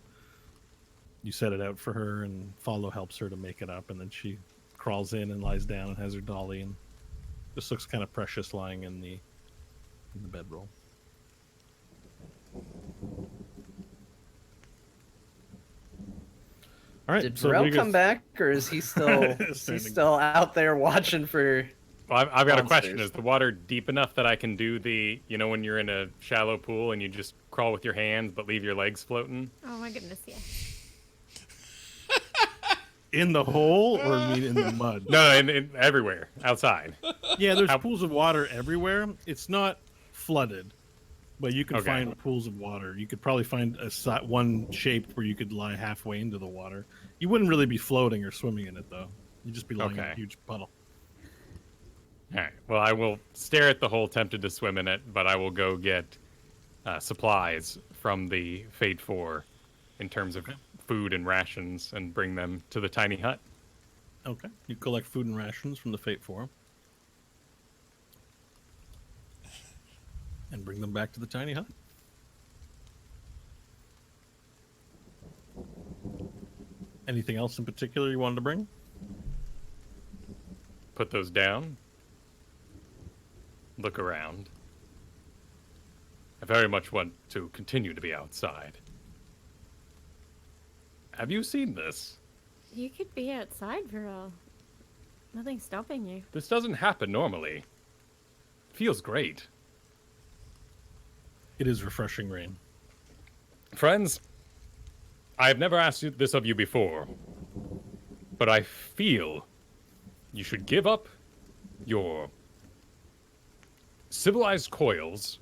you set it out for her, and Follow helps her to make it up, and then she crawls in and lies down and has her dolly, and just looks kind of precious lying in the bedroll. All right, Did so Varel Rodriguez- come back, or is he still is he Standing. still out there watching for? Well, I've got a question. Monsters. Is the water deep enough that I can do the, when you're in a shallow pool and you just crawl with your hands but leave your legs floating? Oh my goodness, yeah. In the hole, or you mean in the mud? No, everywhere, outside. Yeah, there's How- pools of water everywhere. It's not flooded, but you can Okay. find pools of water. You could probably find one shaped where you could lie halfway into the water. You wouldn't really be floating or swimming in it, though. You'd just be lying in a Okay. huge puddle. All right. Well, I will stare at the hole, tempted to swim in it, but I will go get supplies from the Fate 4 in terms of food and rations and bring them to the tiny hut. Okay. You collect food and rations from the Fate 4 and bring them back to the tiny hut. Anything else in particular you wanted to bring? Put those down. Look around. I very much want to continue to be outside. Have you seen this? You could be outside, Varel. Nothing's stopping you. This doesn't happen normally. Feels great. It is refreshing rain. Friends, I have never asked this of you before, but I feel you should give up your civilized coils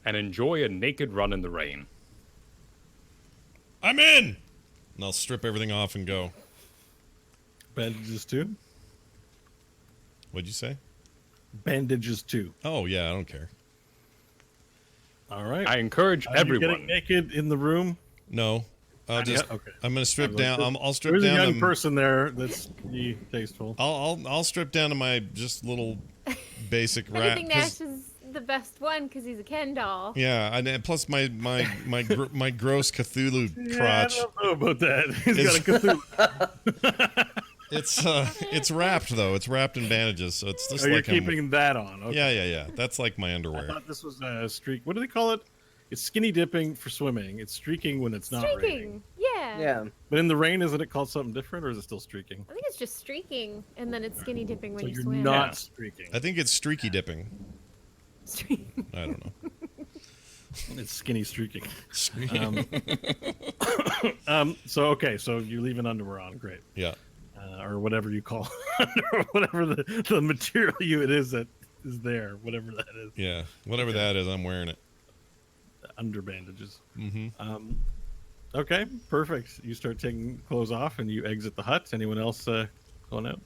and enjoy a naked run in the rain. I'm in! And I'll strip everything off and go. Bandages too? What'd you say? Bandages too. Oh, yeah, I don't care. All right. I encourage Are you everyone. getting naked in the room? No. I'll just. yet? Okay. I'm gonna strip I was down. like, I'll strip There's a down young to. person there that's tasteful. I'll strip down to my just little basic I wrap. think Nash is the best one because he's a Ken doll. Yeah, and plus my gross Cthulhu crotch. Yeah, I don't know about that. He's got a Cthulhu. It's wrapped though. It's wrapped in bandages, so it's just Oh, you're like I'm- keeping that on. Okay. Yeah. That's like my I underwear. thought this was a streak. What do they call it? It's skinny dipping for swimming. It's streaking when it's not raining. Streaking. Yeah. Yeah, But in the rain, isn't it called something different, or is it still streaking? I think it's just streaking, and then it's skinny dipping when So you you're swim. not Yeah. streaking. I think it's streaky dipping. Streaking. I don't know. It's skinny streaking. So okay, so you're leaving underwear on. Great. Yeah. Or whatever you call or whatever the material it is that is there, whatever that is. Yeah. Whatever that is, I'm wearing it. Under bandages. Mm-hmm. Okay, perfect. You start taking clothes off and you exit the hut. Anyone else going out?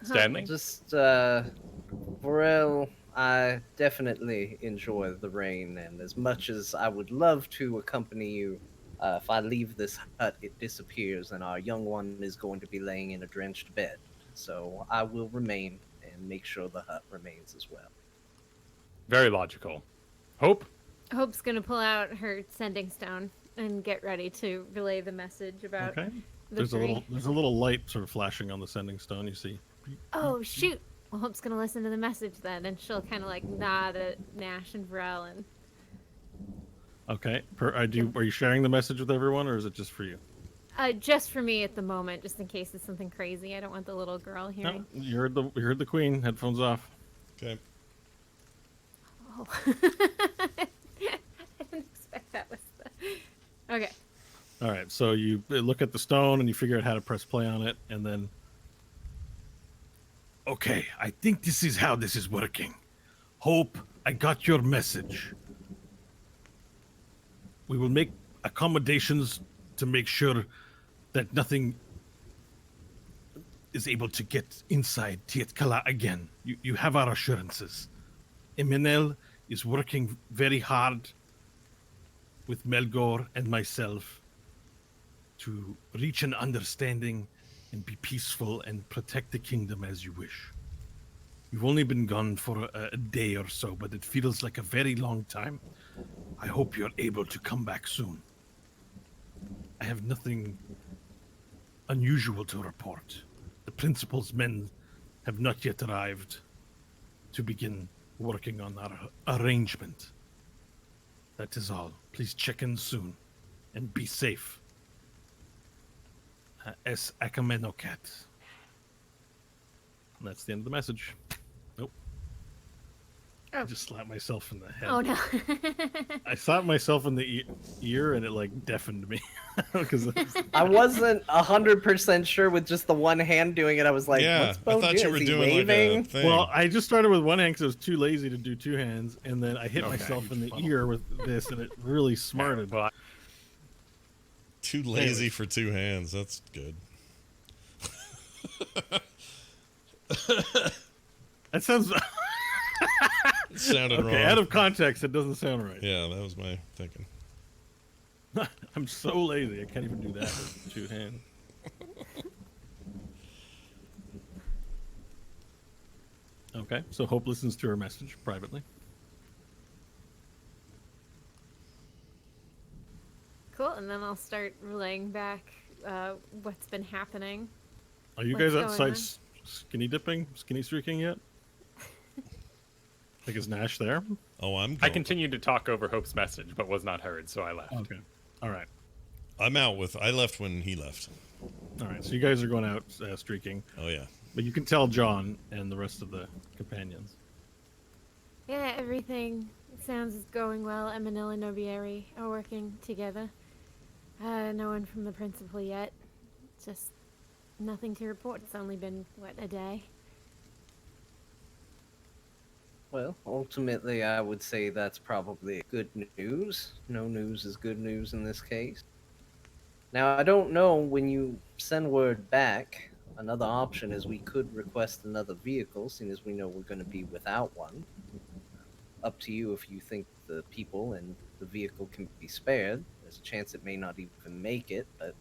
Stanley? just Varel, I definitely enjoy the rain, and as much as I would love to accompany you, if I leave this hut, it disappears, and our young one is going to be laying in a drenched bed. So I will remain and make sure the hut remains as well. Very logical. Hope? Hope's gonna pull out her sending stone and get ready to relay the message about Okay. the There's three. a little light sort of flashing on the sending stone. You see. Oh shoot! Well, Hope's gonna listen to the message then, and she'll kind of like nod at Nash and Varel and. Okay. Are you sharing the message with everyone, or is it just for you? Just for me at the moment, just in case it's something crazy. I don't want the little girl hearing. No, you heard the queen. Headphones off. Okay. Oh. I didn't expect that was the. Okay. All right. So you look at the stone and you figure out how to press play on it, and then. Okay, I think this is how this is working. Hope, I got your message. We will make accommodations to make sure that nothing is able to get inside Tiet Kala again. You have our assurances. Eminel is working very hard with Melgor and myself to reach an understanding and be peaceful and protect the kingdom as you wish. You've only been gone for a day or so, but it feels like a very long time. I hope you're able to come back soon. I have nothing unusual to report. The principal's men have not yet arrived to begin working on our arrangement. That is all. Please check in soon and be safe. S. Akamenokat. And that's the end of the message. Nope. I Oh. just slapped myself in the head. Oh no. I slapped myself in the ear and it like deafened me. Because I wasn't 100% sure with just the one hand doing it. I was like, yeah, what's I Bo thought doing? you were Is he doing waving? like a thing. well, I just started with one hand because I was too lazy to do two hands, and then I hit Okay. myself in the Well. ear with this, and it really smarted. Well, Too lazy for two hands. That's good. That sounds It sounded okay. wrong. Out of context, it doesn't sound right. Yeah, that was my thinking. I'm so lazy. I can't even do that with two hands. Okay, so Hope listens to her message privately. Cool, and then I'll start relaying back what's been happening. Are you What's guys going outside on? skinny dipping, skinny streaking yet? Like, is Nash there? Oh, I'm. I Going. continued to talk over Hope's message, but was not heard, so I left. Okay. All right. I'm out with. I left when he left. All right. So you guys are going out streaking, Oh yeah. but you can tell John and the rest of the companions. Yeah, everything sounds going well. Emanil and Nobieri are working together. No one from the principal yet. Just nothing to report. It's only been, what, a day? Well, ultimately, I would say that's probably good news. No news is good news in this case. Now, I don't know when you send word back. Another option is we could request another vehicle, seeing as we know we're going to be without one. Up to you if you think the people and the vehicle can be spared. There's a chance it may not even make it, but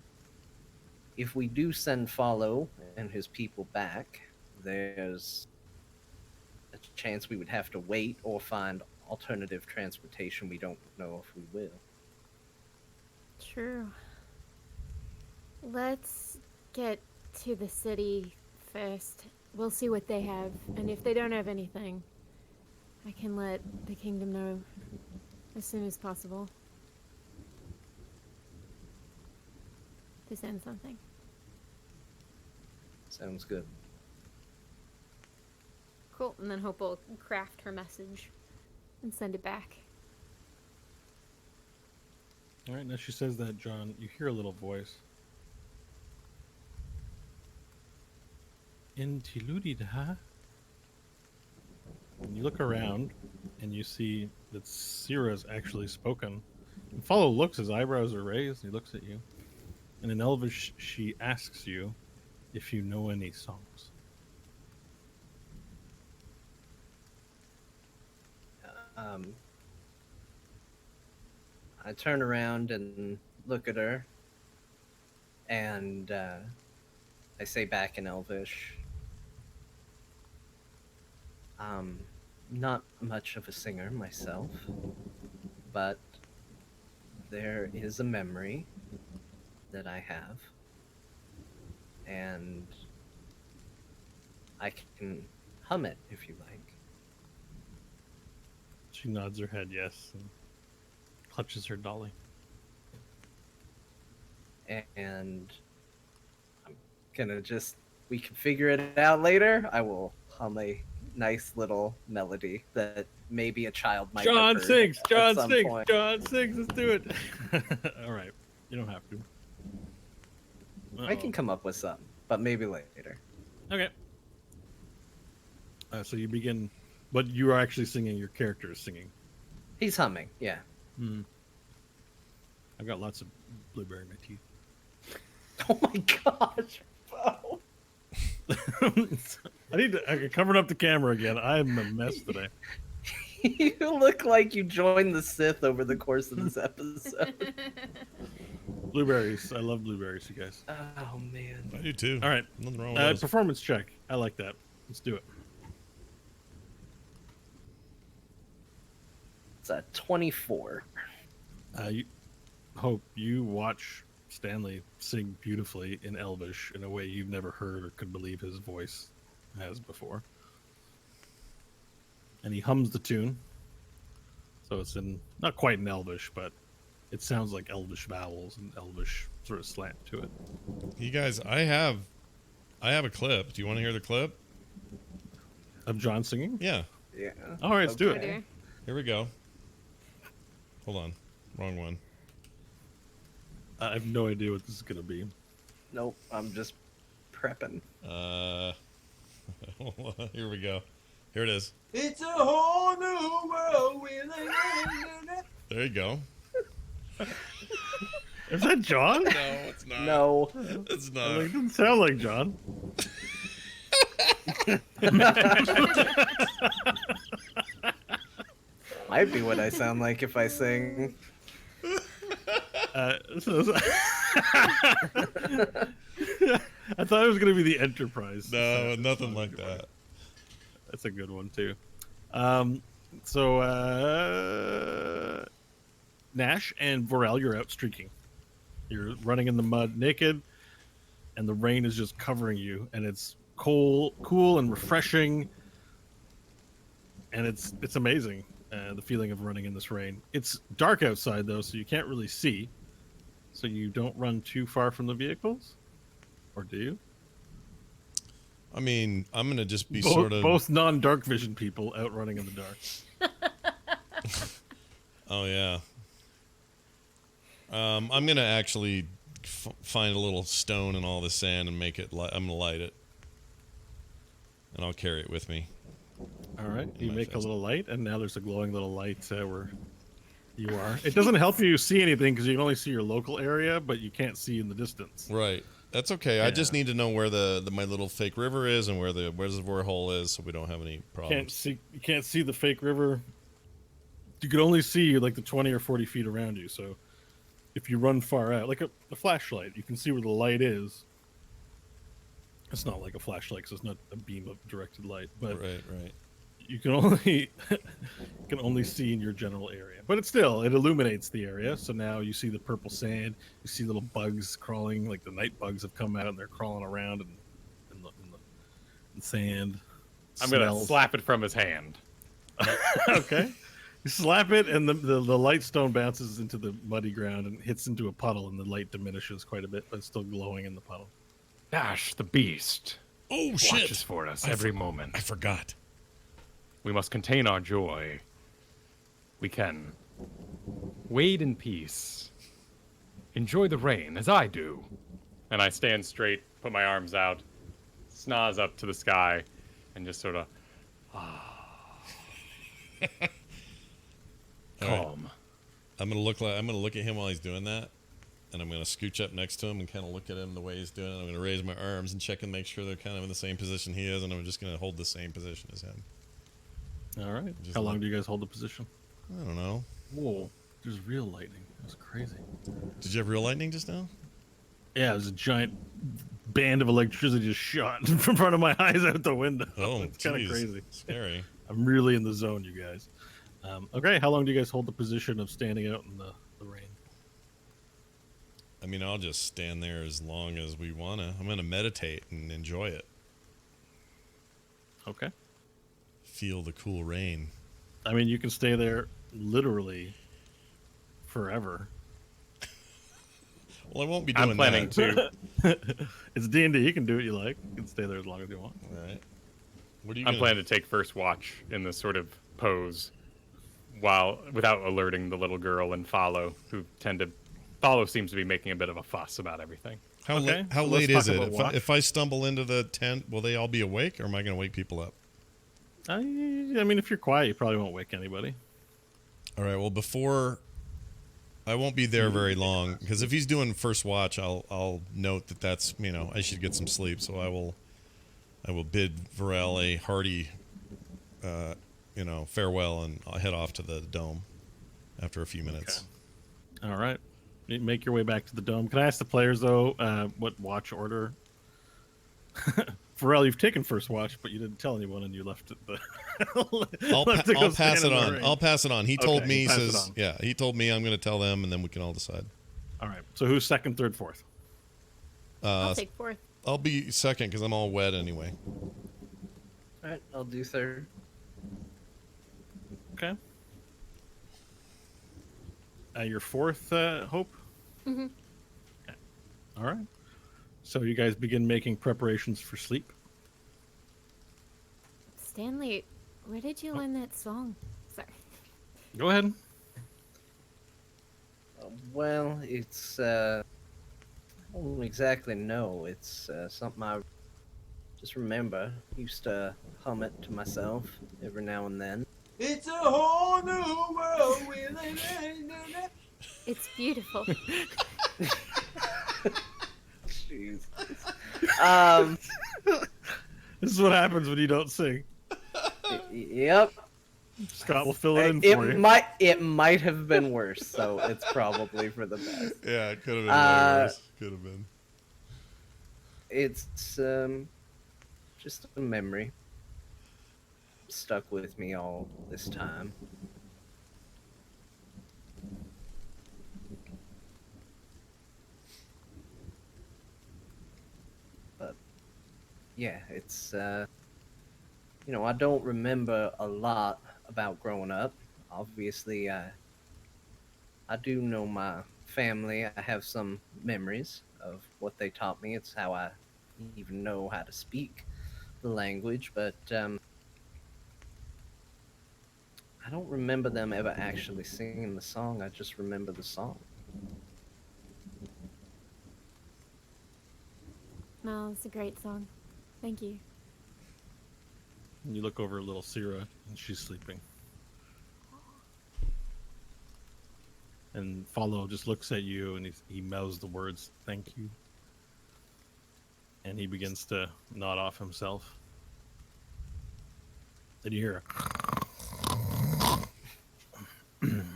if we do send Follow and his people back, there's a chance we would have to wait or find alternative transportation. We don't know if we will. True. Let's get to the city first. We'll see what they have, and if they don't have anything, I can let the kingdom know as soon as possible to send something. Sounds good. Cool, and then Hope will craft her message and send it back. All right. Now she says that, John, you hear a little voice. Intiludida. And you look around and you see that Sira's actually spoken. And Follow looks, his eyebrows are raised, and he looks at you. And in Elvish, she asks you if you know any songs. I turn around and look at her, and I say back in Elvish, not much of a singer myself, but there is a memory that I have, and I can hum it if you like. She nods her head yes and clutches her dolly. And I'm gonna we can figure it out later. I will hum a nice little melody that maybe a child might have John heard sings! at John some sings! point. John sings! Let's do it! All right. You don't have to. I can come up with some, but maybe later. Okay. So you begin, but you are actually singing. Your character is singing. He's humming, yeah. I've got lots of blueberry in my teeth. Oh my gosh, Bo. I covered up the camera again. I'm a mess today. You look like you joined the Sith over the course of this episode. Blueberries. I love blueberries, you guys. Oh man. I do too. All right. Nothing wrong with those. Performance check. I like that. Let's do it. It's a 24. You hope you watch Stanley sing beautifully in Elvish in a way you've never heard or could believe his voice has before. And he hums the tune. So it's in, not quite in Elvish, but it sounds like Elvish vowels and Elvish sort of slant to it. You guys, I have a clip. Do you want to hear the clip? Of John singing? Yeah. Yeah. All right, let's do Oh it. dear. Here we go. Hold on. Wrong one. I have no idea what this is going to be. Nope. I'm just prepping. Here we go. Here it is. It's a whole new world with a There you go. Is that John? No, it's not. No. It's Like, not. it doesn't sound like John. Might be what I sound like if I sing. I thought it was going to be the Enterprise. No, nothing like that. That's a good one too. Nash and Vorel, you're out streaking. You're running in the mud naked, and the rain is just covering you, and it's cool and refreshing, and it's amazing. The feeling of running in this rain. It's dark outside though, so you can't really see. So you don't run too far from the vehicles, or do you? I mean, I'm gonna just be Both non-dark vision people out running in the dark. Oh yeah. I'm gonna actually find a little stone in all the sand and make it. I'm gonna light it, and I'll carry it with me. All right, you my make a fist. little light, and now there's a glowing little light where you are. It doesn't help you see anything because you can only see your local area, but you can't see in the distance. Right. That's okay. I just need to know where the my little fake river is and where the reservoir hole is, so we don't have any problems. You can't see the fake river. You can only see like the 20 or 40 feet around you. So if you run far out, like a flashlight, you can see where the light is. It's not like a flashlight because it's not a beam of directed light, but Right. you can only see in your general area. But it illuminates the area. So now you see the purple sand. You see little bugs crawling, like the night bugs have come out and they're crawling around in the sand. I'm gonna Smells. slap it from his hand. Okay. You slap it, and the light stone bounces into the muddy ground and hits into a puddle, and the light diminishes quite a bit, but it's still glowing in the puddle. Nash, the beast, Oh shit! watches for us every moment. I forgot. We must contain our joy. We can wade in peace. Enjoy the rain, as I do. And I stand straight, put my arms out, snaz up to the sky, and just sort of calm. I'm gonna look at him while he's doing that, and I'm gonna scooch up next to him and kind of look at him the way he's doing it. I'm gonna raise my arms and check and make sure they're kind of in the same position he is, and I'm just gonna hold the same position as him. All right. Just How long like- do you guys hold the position? I don't know. Whoa. There's real lightning. That's crazy. Did you have real lightning just now? Yeah, there's a giant band of electricity just shot from front of my eyes out the window. Oh, it's kind of geez. crazy. Scary. I'm really in the zone, you guys. Okay, how long do you guys hold the position of standing out in the rain? I mean, I'll just stand there as long as we wanna. I'm gonna meditate and enjoy it. Okay. Feel the cool rain. I mean, you can stay there literally forever. Well, I won't be doing I'm planning that. to. It's D&D. You can do what you like. You can stay there as long as you want. All right. What are you? I'm gonna- planning to take first watch in this sort of pose, without alerting the little girl and Follow, who Follow seems to be making a bit of a fuss about everything. How Okay, late? How so let's late is talk it? about watch. If I stumble into the tent, will they all be awake, or am I gonna wake people up? I mean, if you're quiet, you probably won't wake anybody. All right. Well, before I won't be there very long because if he's doing first watch, I'll note that that's I should get some sleep. So I will bid Varel a hearty farewell, and I'll head off to the dome after a few minutes. All right. You make your way back to the dome. Can I ask the players though, what watch order? Pharrell, you've taken first watch, but you didn't tell anyone, and you left it. I'll pass it on. I'll pass it on. He told Okay, me, he pass it says, on. yeah, he told me I'm going to tell them, and then we can all decide. All right. So who's second, third, fourth? I'll take fourth. I'll be second because I'm all wet anyway. All right, I'll do third. Okay. Your fourth, Hope? Mhm. Okay. All right. So you guys begin making preparations for sleep. Stanley, where did you learn that song? Sorry. Go ahead. Well, it's I don't exactly know. It's something I just remember. Used to hum it to myself every now and then. It's a whole new world we live in. It's beautiful. Jeez. This is what happens when you don't sing. Yep. Scott will fill it in for you. It might have been worse, so it's probably for the best. Yeah, it could have been worse. Could have been. It's just a memory. Stuck with me all this time. But yeah, it's I don't remember a lot about growing up. Obviously, I do know my family. I have some memories of what they taught me. It's how I even know how to speak the language, but I don't remember them ever actually singing the song. I just remember the song. No, it's a great song. Thank you. And you look over at little Syrah, and she's sleeping. And Follow just looks at you, and he mouths the words, "Thank you." And he begins to nod off himself. Then you hear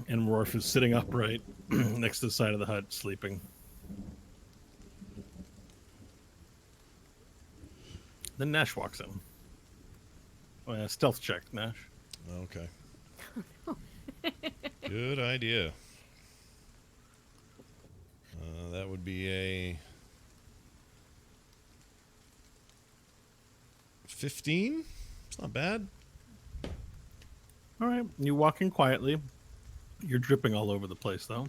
and Worf is sitting upright next to the side of the hut, sleeping. Then Nash walks in. Stealth check, Nash. Okay. Good idea. That would be a 15. It's not bad. All right, you walk in quietly. You're dripping all over the place, though.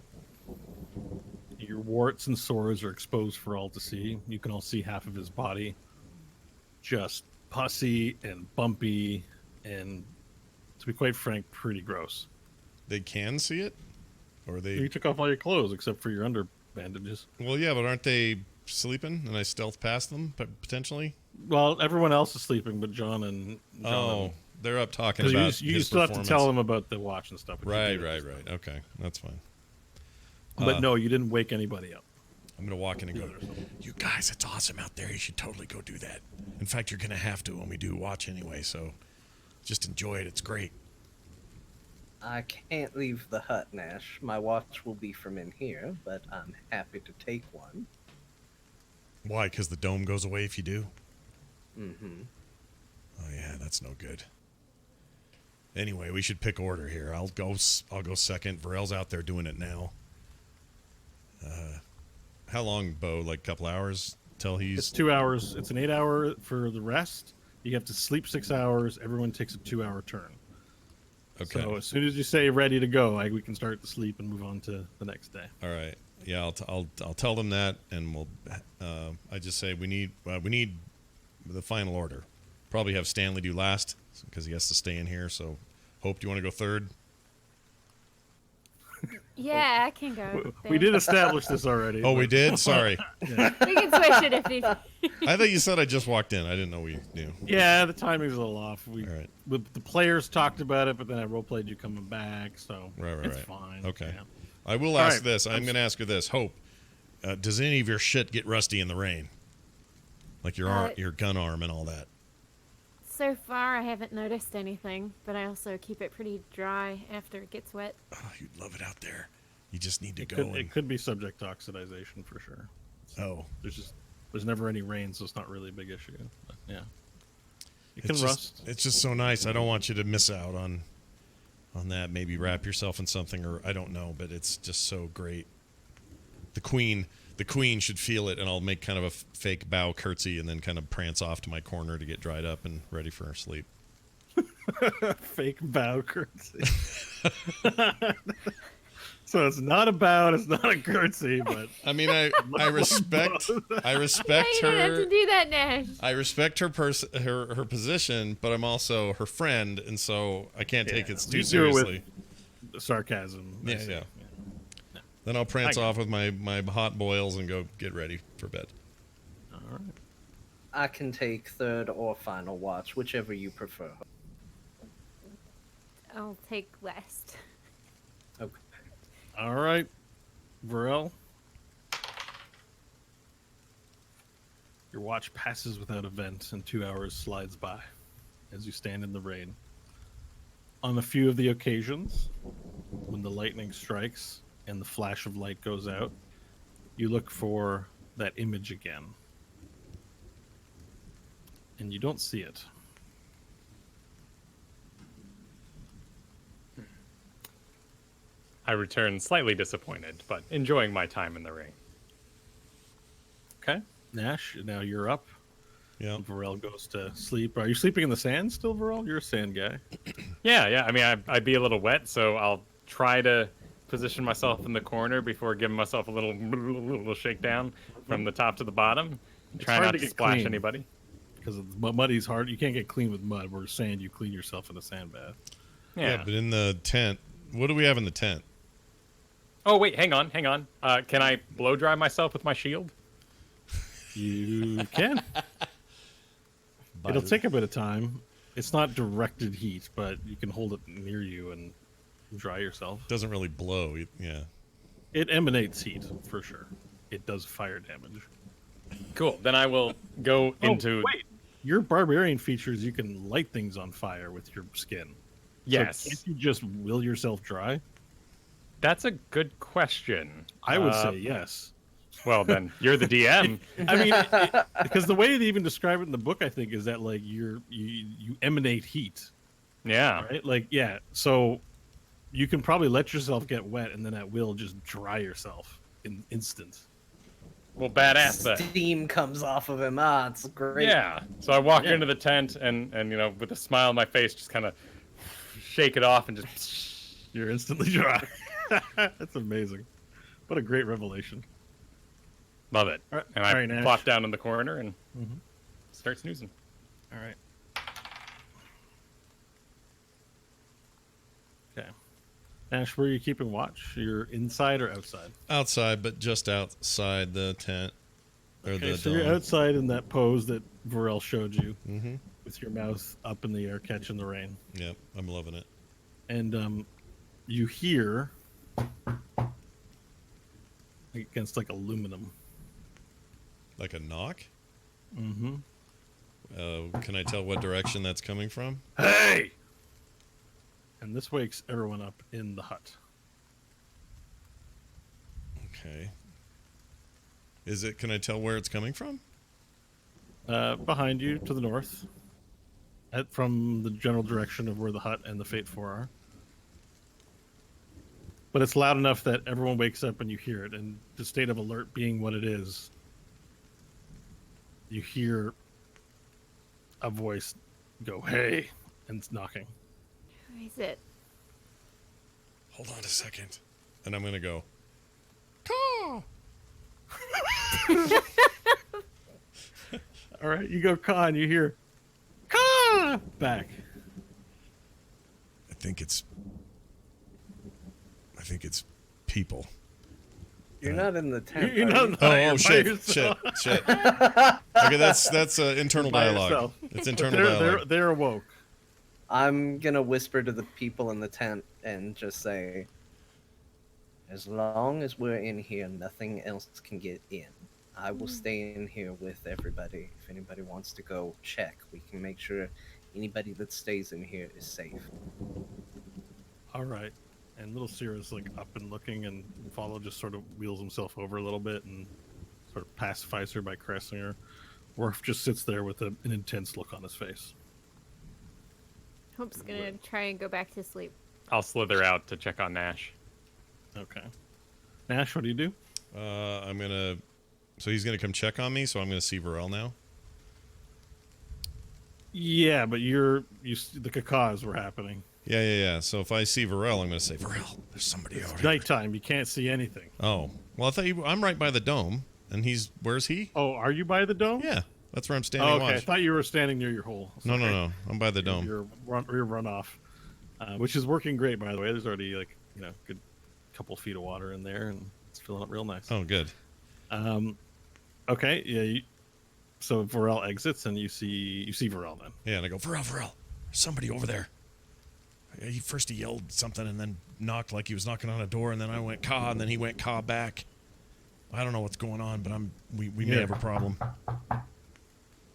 Your warts and sores are exposed for all to see. You can all see half of his body. Just pussy and bumpy and, to be quite frank, pretty gross. They can see it? Or they... You took off all your clothes except for your under bandages. Well, yeah, but aren't they sleeping? And I stealth past them, potentially? Well, everyone else is sleeping, but John and Oh, they're up talking about because you his still have to performance. tell them about the watch and stuff. which you Right. did. Okay, that's fine. But no, you didn't wake anybody up. I'm going to walk in and go, you guys, it's awesome out there. You should totally go do that. In fact, you're going to have to when we do watch anyway, so just enjoy it. It's great. I can't leave the hut, Nash. My watch will be from in here, but I'm happy to take one. Why? Because the dome goes away if you do? Mm-hmm. Oh, yeah, that's no good. Anyway, we should pick order here. I'll go second. Varel's out there doing it now. How long, Bo? Like a couple hours till he's... It's 2 hours. It's an 8 hour for the rest. You have to sleep 6 hours. Everyone takes a 2 hour turn. Okay. So as soon as you say ready to go, we can start to sleep and move on to the next day. All right. Yeah, I'll tell them that, and we'll. I just say we need the final order. Probably have Stanley do last because he has to stay in here. So, Hope, do you want to go third? Yeah, I can go. We did establish this already. Oh, we but- did. Sorry, We can switch it if you. I thought you said I just walked in. I didn't know we knew. Yeah, the timing's a little off. All right. The players talked about it, but then I roleplayed you coming back, so Right. it's fine. Okay. Yeah. I will All ask right. this. I'm going to ask her this. Hope, does any of your shit get rusty in the rain? Like your gun arm and all that. So far, I haven't noticed anything, but I also keep it pretty dry after it gets wet. Oh, you'd love it out there. You just need to It go. could, and, it could be subject to oxidization for sure. oh, There's never any rain, so it's not really a big issue. But yeah, it can it's rust. just it's just so nice. I don't want you to miss out on that. Maybe wrap yourself in something, or I don't know, but it's just so great. The queen should feel it, and I'll make kind of a fake bow curtsy and then kind of prance off to my corner to get dried up and ready for her sleep. Fake bow curtsy. So it's not a bow and it's not a curtsy, but I mean, I respect Why you don't have to her. do that, Nash? I respect her her position, but I'm also her friend, and so I can't take Yeah, it too you do it with seriously. sarcasm. I Yeah, see. yeah. Then I'll prance I got off with my hot boils and go get ready for bed. All right. I can take third or final watch, whichever you prefer. I'll take last. Okay. All right, Varel. Your watch passes without event, and 2 hours slides by as you stand in the rain. On a few of the occasions, when the lightning strikes and the flash of light goes out, you look for that image again. And you don't see it. I return slightly disappointed, but enjoying my time in the ring. Okay. Nash, now you're up. Yeah. Varel goes to sleep. Are you sleeping in the sand still, Varel? You're a sand guy. Yeah. I mean, I'd be a little wet, so I'll try to position myself in the corner before giving myself a little shakedown from the top to the bottom. Try hard not to to get splash clean. anybody. Because muddy's hard. You can't get clean with mud. Where sand, you clean yourself in a sand bath. Yeah, Yeah. but in the tent, what do we have in the tent? Oh wait, hang on. Can I blow dry myself with my shield? You can. It'll take a bit of time. It's not directed heat, but you can hold it near you and dry yourself. Doesn't really blow. Yeah. It emanates heat for sure. It does fire damage. Cool. Then I will go into. Oh, wait. Your barbarian features you can light things on fire with your skin. Yes, So can't you just will yourself dry? that's a good question. I would say yes. Well, then you're the DM. I mean, because the way they even describe it in the book, I think, is that like you emanate heat, Yeah. right? Like, yeah. So you can probably let yourself get wet, and then at will just dry yourself in instant. Well, badass then. Steam comes off of him. Ah, it's great. Yeah. So I walk Yeah. into the tent and with a smile on my face, just kind of shake it off and just. You're instantly dry. That's amazing. What a great revelation. Love it. All right. And All I right, Nash. plop down in the corner and Mhm. start snoozing. All right. Okay. Ash, where are you keeping watch? You're inside or outside? Outside, but just outside the tent. Or Okay, the so you're dome. outside in that pose that Varel showed you, Mm-hmm. with your mouth up in the air catching the rain. Yep, I'm loving it. And you hear against like aluminum. Like a knock? Mm-hmm. Can I tell what direction that's coming from? Hey! And this wakes everyone up in the hut. Okay. Is it? Can I tell where it's coming from? Behind you to the north, from the general direction of where the hut and the Fate 4 are. But it's loud enough that everyone wakes up and you hear it. And the state of alert being what it is, you hear a voice go, "Hey," and it's knocking. Who is it? Hold on a second. And I'm gonna go. Caw! All right, you go, "Caw," and you hear, "Caw!" back. I think it's people. You're not in the tent. You're are not you? in the hut, you're by Shit. yourself. Okay, that's internal By dialogue. yourself. It's But internal dialogue. they're awoke. I'm gonna whisper to the people in the tent and just say, as long as we're in here, nothing else can get in. I will stay in here with everybody. If anybody wants to go check, we can make sure anybody that stays in here is safe. All right. and little Sierra's like up and looking, and Follow just sort of wheels himself over a little bit and sort of pacifies her by caressing her. Worf just sits there with an intense look on his face. Hope's gonna try and go back to sleep. I'll slither out to check on Nash. Okay. Nash, what do you do? I'm gonna. So he's gonna come check on me. So I'm gonna see Varel now. Yeah, but the cacaws were happening. Yeah. So if I see Varel, I'm gonna say, Varel, there's somebody out It's here. nighttime. You can't see anything. Oh, well, I thought I'm right by the dome, and where's he? Oh, are you by the dome? Yeah, that's where I'm standing. Oh, okay. I Watch. thought you were standing near your hole. No. I'm by the dome. Your runoff, which is working great, by the way. There's already good couple feet of water in there, and it's filling up real nice. Oh, good. Okay. Yeah. So Varel exits, and you see Varel then. Yeah, and I go, Varel, there's somebody over there. He yelled something and then knocked like he was knocking on a door, and then I went caw, and then he went caw back. I don't know what's going on, but we may have a problem.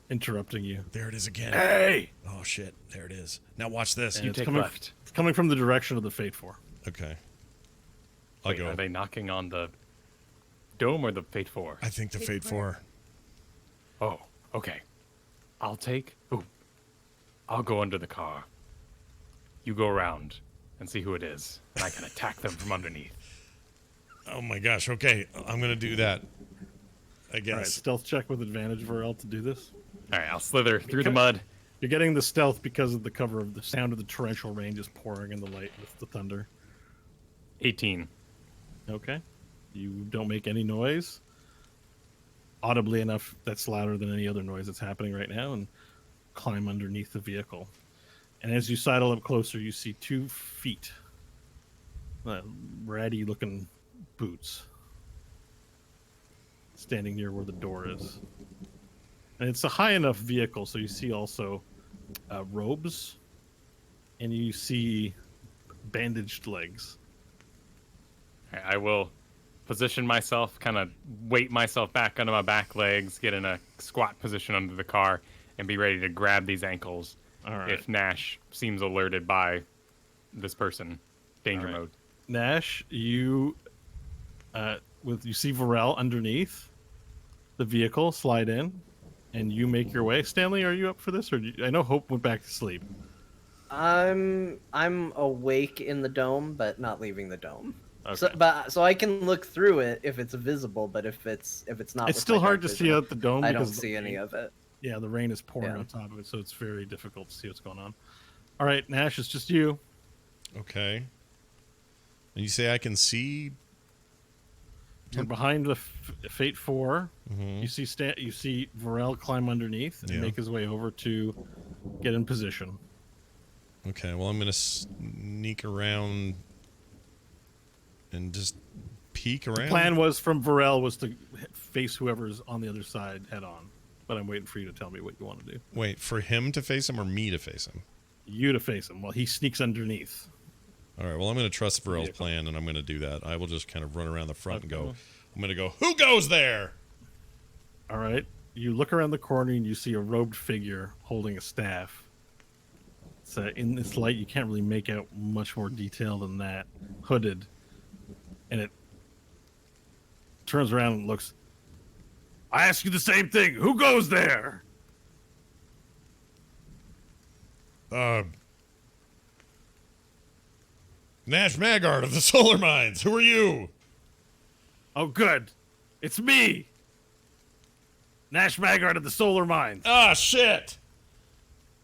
Interrupting you. There it is again. Hey! Oh shit! There it is. Now watch this. And You it's take coming, left. It's coming from the direction of the Fate 4. Okay. I'll Wait, go. are they knocking on the dome or the Fate 4? I think the Fate Fate 4. Oh, okay. I'll go under the car. You go around and see who it is, and I can attack them from underneath. Oh my gosh. Okay, I'm gonna do that. I All right, guess. stealth check with advantage, Varel, to do this. All right, I'll slither through the mud. You're getting the stealth because of the cover of the sound of the torrential rain just pouring in the light with the thunder. 18. Okay. You don't make any noise. Audibly enough that's louder than any other noise that's happening right now, and climb underneath the vehicle. And as you sidle up closer, you see 2 feet. Ratty looking boots. Standing near where the door is. And it's a high enough vehicle, so you see also robes. And you see bandaged legs. All right, I will position myself, kind of weight myself back onto my back legs, get in a squat position under the car, and be ready to grab these ankles All right. if Nash seems alerted by this person. Danger All right. mode. Nash, you see Varel underneath the vehicle, slide in, and you make your way. Stanley, are you up for this, or I know Hope went back to sleep? I'm awake in the dome, but not leaving the dome. Okay. So I can look through it if it's visible, but if it's not, It's with still my hard dark to see vision, out the dome. I don't because the see any rain- of it. Yeah, the rain is pouring Yeah. on top of it, so it's very difficult to see what's going on. All right, Nash, it's just you. Okay. And you say I can see? You're behind the Fate 4. Mhm. You see Varel climb underneath and Yeah. make his way over to get in position. Okay, well, I'm going to sneak around and just peek around. Plan was from Varel was to face whoever's on the other side head on, but I'm waiting for you to tell me what you want to do. Wait, for him to face him or me to face him? You to face him while he sneaks underneath. All right, well, I'm going to trust Varel's Vehicle. plan, and I'm going to do that. I will just kind of run around the front and go, Okay. I'm going to go, who goes there? All right. You look around the corner and you see a robed figure holding a staff. So in this light, you can't really make out much more detail than that. Hooded, and it turns around and looks. I ask you the same thing. Who goes there? Nash Magard of the Solar Mines. Who are you? Oh, good. It's me. Nash Magard of the Solar Mines. Ah, shit.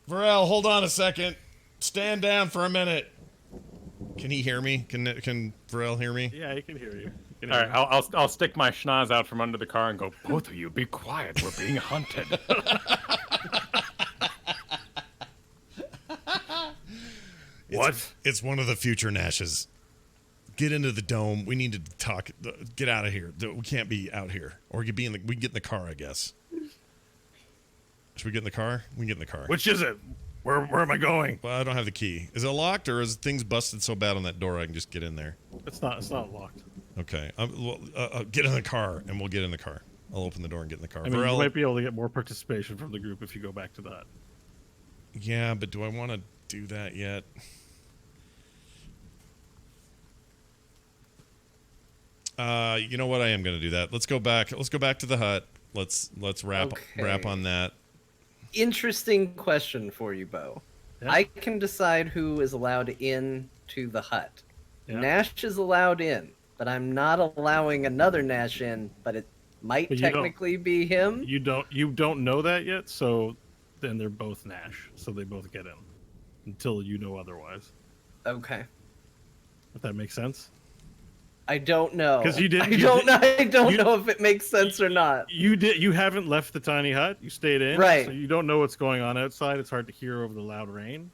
Varel, hold on a second. Stand down for a minute. Can he hear me? Can Varel hear me? Yeah, he can hear you. He can All hear right, you. I'll stick my schnoz out from under the car and go, both of you, be quiet. We're being hunted. What? It's one of the future Nashes. Get into the dome. We need to talk. Get out of here. We can't be out here. Or we can get in the car, I guess. Should we get in the car? We can get in the car. Which is it? Where am I going? Well, I don't have the key. Is it locked, or is things busted so bad on that door I can just get in there? It's not locked. Okay. Get in the car, and we'll get in the car. I'll open the door and get in the car. I mean, Varel, you might be able to get more participation from the group if you go back to that. yeah, but do I want to do that yet? You know what? I am going to do that. Let's go back. Let's go back to the hut. Let's wrap Okay. on that. Interesting question for you, Bo. Yeah. I can decide who is allowed in to the hut. Yeah. Nash is allowed in, but I'm not allowing another Nash in, but it might But you don't- technically be him. You don't know that yet, so then they're both Nash, so they both get in until you know otherwise. Okay. If that makes sense. I don't know. 'Cause you didn't- I you don't did- know. I don't you- know if it makes sense or not. You haven't left the tiny hut. You stayed in, Right. So you don't know what's going on outside. It's hard to hear over the loud rain.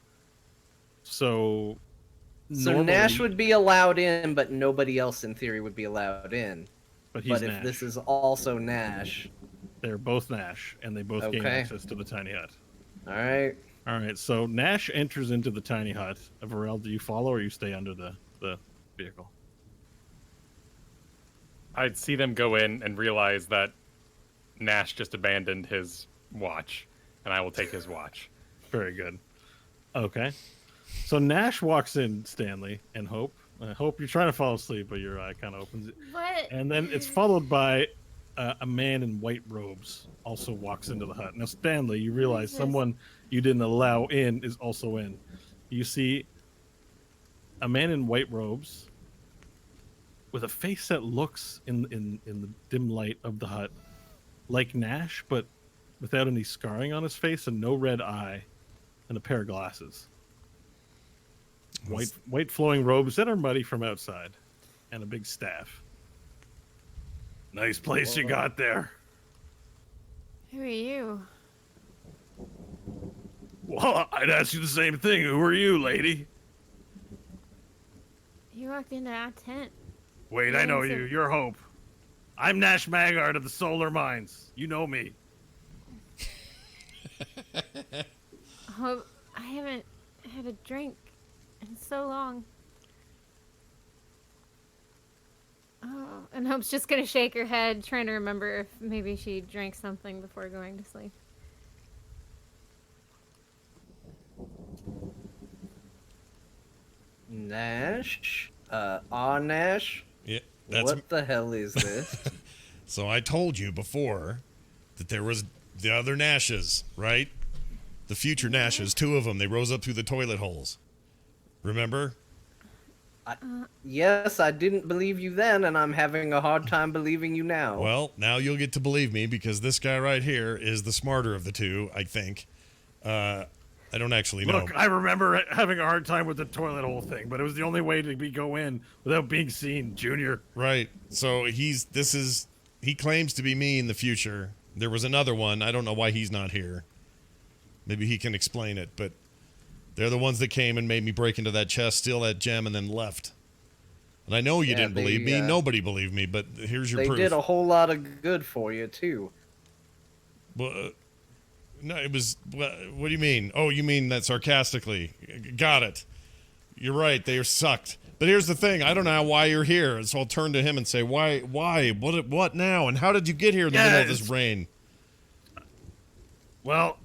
So So Nash would be allowed in, but nobody else in theory would be allowed in. but he's But if Nash. this is also Nash, They're both Nash, and they both gain Okay. access to the tiny hut. all right. All right, so Nash enters into the tiny hut. Varel, do you follow or you stay under the vehicle? I'd see them go in and realize that Nash just abandoned his watch, and I will take his watch. Very good. Okay. So Nash walks in, Stanley, and Hope. Hope, you're trying to fall asleep, but your eye kind of opens it. What? And then it's followed by a man in white robes also walks into the hut. Now, Stanley, you realize this? someone you didn't allow in is also in. You see a man in white robes with a face that looks in the dim light of the hut like Nash, but without any scarring on his face and no red eye, and a pair of glasses. White flowing robes that are muddy from outside, and a big staff. Nice place you got there. Who are you? Well, I'd ask you the same thing. Who are you, lady? You walked into our tent. Wait, I know you. You're Hope. I'm Nash Maggard of the Solar Mines. You know me. Oh, I haven't had a drink in so long. Oh, and Hope's just gonna shake her head, trying to remember if maybe she drank something before going to sleep. Nash? Nash? Yeah, that's What the hell is this? so. I told you before that there was the other Nashes, right? The future Nashes, two of them. They rose up through the toilet holes. Remember? Yes, I didn't believe you then, and I'm having a hard time believing you now. Well, now you'll get to believe me because this guy right here is the smarter of the two, I think. I don't actually know. Look, I remember having a hard time with the toilet hole thing, but it was the only way to go in without being seen, Junior. Right. So he claims to be me in the future. There was another one. I don't know why he's not here. Maybe he can explain it, but they're the ones that came and made me break into that chest, steal that gem, and then left. And I know you Yeah, didn't they, believe me. Nobody believed me, but here's your they proof. did a whole lot of good for you, too. Well, no, it was. What do you mean? Oh, you mean that sarcastically? Got it. You're right. They are sucked. But here's the thing. I don't know why you're here. So I'll turn to him and say, why? What now? And how did you get here in the middle of this rain? Well,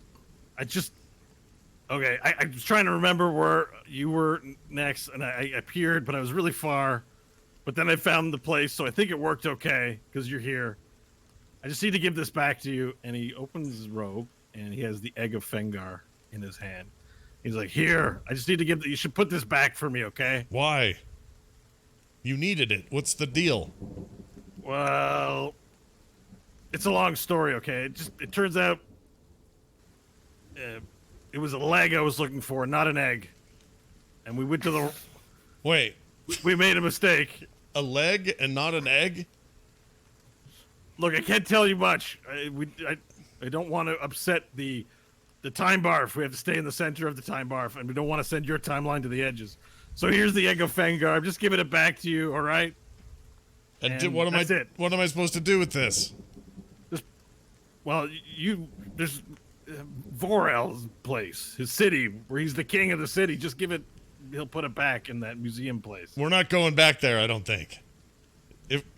okay, I was trying to remember where you were next, and I appeared, but I was really far. But then I found the place, so I think it worked okay, because you're here. I just need to give this back to you. And he opens his robe, and he has the egg of Fengar in his hand. He's like, here, I just need to you should put this back for me, okay? Why? You needed it. What's the deal? Well, it's a long story, okay? It turns out it was a leg I was looking for, not an egg. And we went to Wait, we made a mistake. a leg and not an egg? Look, I can't tell you much. I don't want to upset the time barf. We have to stay in the center of the time barf, and we don't want to send your timeline to the edges. So here's the egg of Fengar. I'm just giving it back to you, all right? And And what am that's I? it. What am I supposed to do with this? Well, there's Vorel's place, his city, where he's the king of the city. Just give it. He'll put it back in that museum place. We're not going back there. I don't think.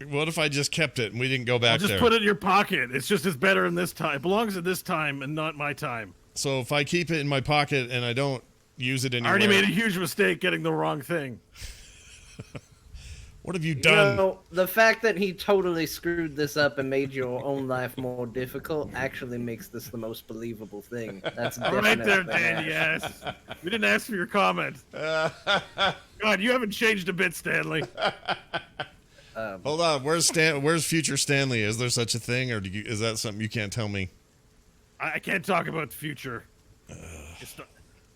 What if I just kept it and we didn't go back I'll just there? put it in your pocket. It's better in this time. It belongs at this time and not my time. So if I keep it in my pocket and I don't use it I anywhere, already made a huge mistake getting the wrong thing. What have you You done? know, the fact that he totally screwed this up and made your own life more difficult actually makes this the most believable thing. That's All right there, definitely Danny Nash. ass. We didn't ask for your comment. God, you haven't changed a bit, Stanley. Hold on. Where's future Stanley? Is there such a thing, or is that something you can't tell me? I can't talk about the future.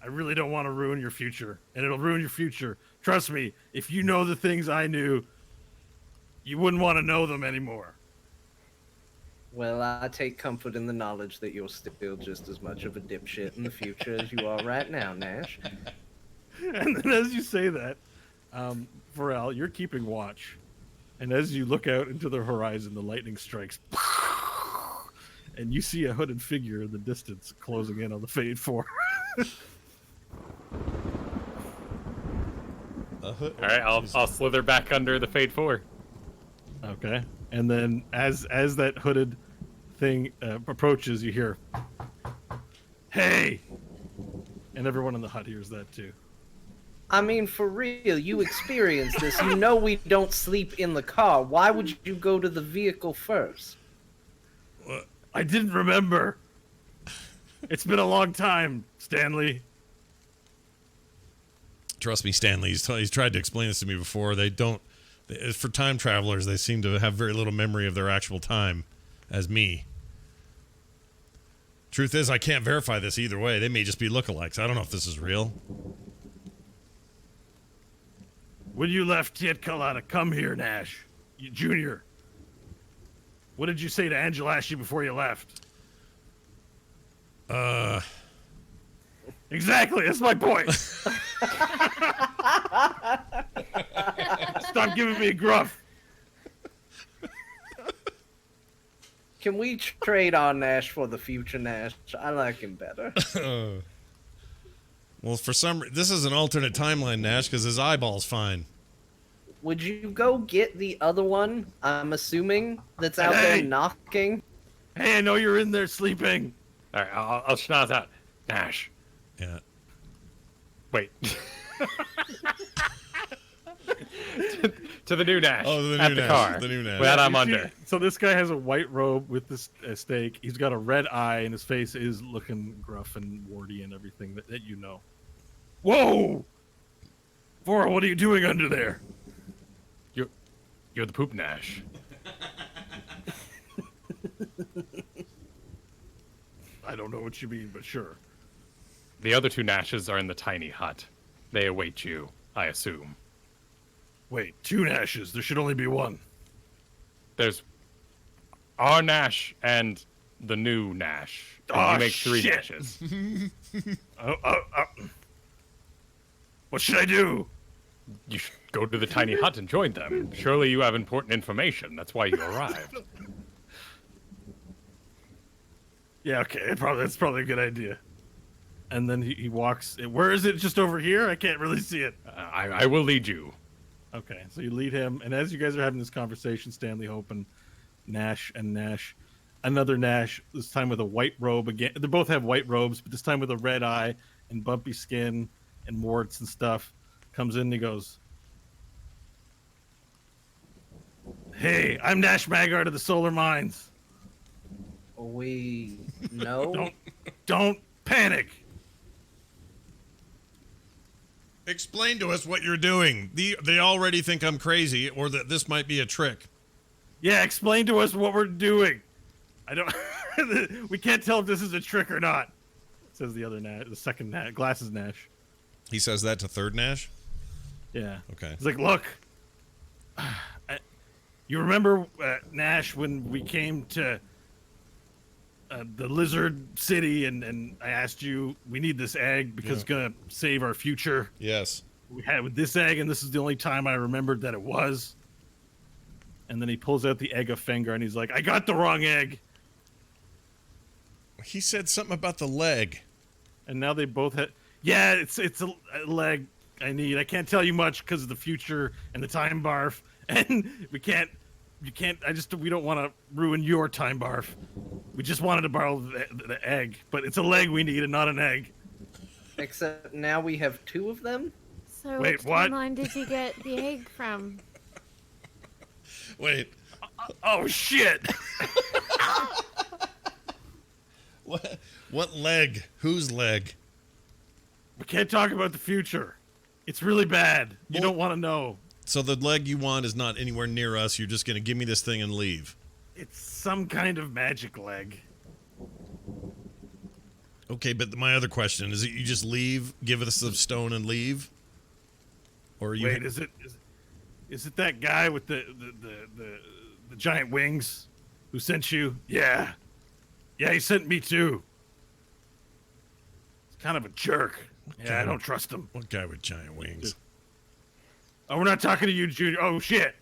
I really don't want to ruin your future, and it'll ruin your future. Trust me, if you know the things I knew, you wouldn't want to know them anymore. Well, I take comfort in the knowledge that you're still just as much of a dipshit in the future as you are right now, Nash. And then as you say that, Pharrell, you're keeping watch. And as you look out into the horizon, the lightning strikes. And you see a hooded figure in the distance closing in on the Fade 4. All right, I'll slither back under the Fade 4. Okay. And then as that hooded thing approaches, you hear, "Hey!" And everyone in the hut hears that too. I mean, for real, you experienced this. You know we don't sleep in the car. Why would you go to the vehicle first? I didn't remember. It's been a long time, Stanley. Trust me, Stanley. He's tried to explain this to me before. For time travelers, they seem to have very little memory of their actual time, as me. Truth is, I can't verify this either way. They may just be lookalikes. I don't know if this is real. When you left Tietkala to come here, Nash, Junior, what did you say to Angelashi before you left? Exactly, that's my point. Stop giving me gruff. Can we trade our Nash for the future Nash? I like him better. Well, this is an alternate timeline, Nash, because his eyeball's fine. Would you go get the other one? I'm assuming that's out there Hey! knocking. Hey, I know you're in there sleeping. All right, I'll schnoz out. Nash, Yeah. wait. to the new Nash. Oh, the new at the Nash, car. the new Nash. That I'm You see- under. So this guy has a white robe with this stake. He's got a red eye, and his face is looking gruff and warty and everything that you know. Whoa! Vora, what are you doing under there? You're the poop Nash. I don't know what you mean, but sure. The other two Nashes are in the tiny hut. They await you, I assume. Wait, 2 Nashes. There should only be 1. There's our Nash and the new Nash. And Aw, you make 3 shit. Nashes. What should I do? You should go to the tiny hut and join them. Surely you have important information. That's why you arrived. Yeah, okay. That's probably a good idea. And then he walks. Where is it? Just over here? I can't really see it. I will lead you. Okay, so you lead him, and as you guys are having this conversation, Stanley Hope and Nash, another Nash, this time with a white robe again. They both have white robes, but this time with a red eye and bumpy skin and warts and stuff, comes in and he goes, "Hey, I'm Nash Maggard of the Solar Mines. We know. Don't panic. Explain to us what you're doing. They already think I'm crazy, or that this might be a trick. Yeah, explain to us what we're doing. I don't. We can't tell if this is a trick or not," says the other Nash, the second Nash, Glasses Nash. He says that to third Nash? Yeah. Okay. He's like, "Look, you remember Nash when we came to the Lizard City and I asked you, we need this egg because it's gonna save our future. Yes. We had it with this egg, and this is the only time I remembered that it was." And then he pulls out the egg of Fengar, and he's like, "I got the wrong egg." He said something about the leg. And now they both had. Yeah, it's a leg I need. I can't tell you much because of the future and the time barf, and we can't. You can't. We don't want to ruin your time barf. We just wanted to borrow the egg, but it's a leg we need and not an egg. Except now we have 2 of them. So Wait, which what? timeline did you get the egg from? Wait. Oh shit! What leg? Whose leg? We can't talk about the future. It's really bad. You Well- don't want to know. So the leg you want is not anywhere near us. You're just gonna give me this thing and leave. It's some kind of magic leg. Okay, but my other question is: it you just leave, give us the stone, and leave, or you? Wait, is it that guy with the giant wings who sent you? Yeah, he sent me too. He's kind of a jerk. Yeah, I don't trust him. What guy with giant wings? Oh, we're not talking to you, Junior. Oh shit!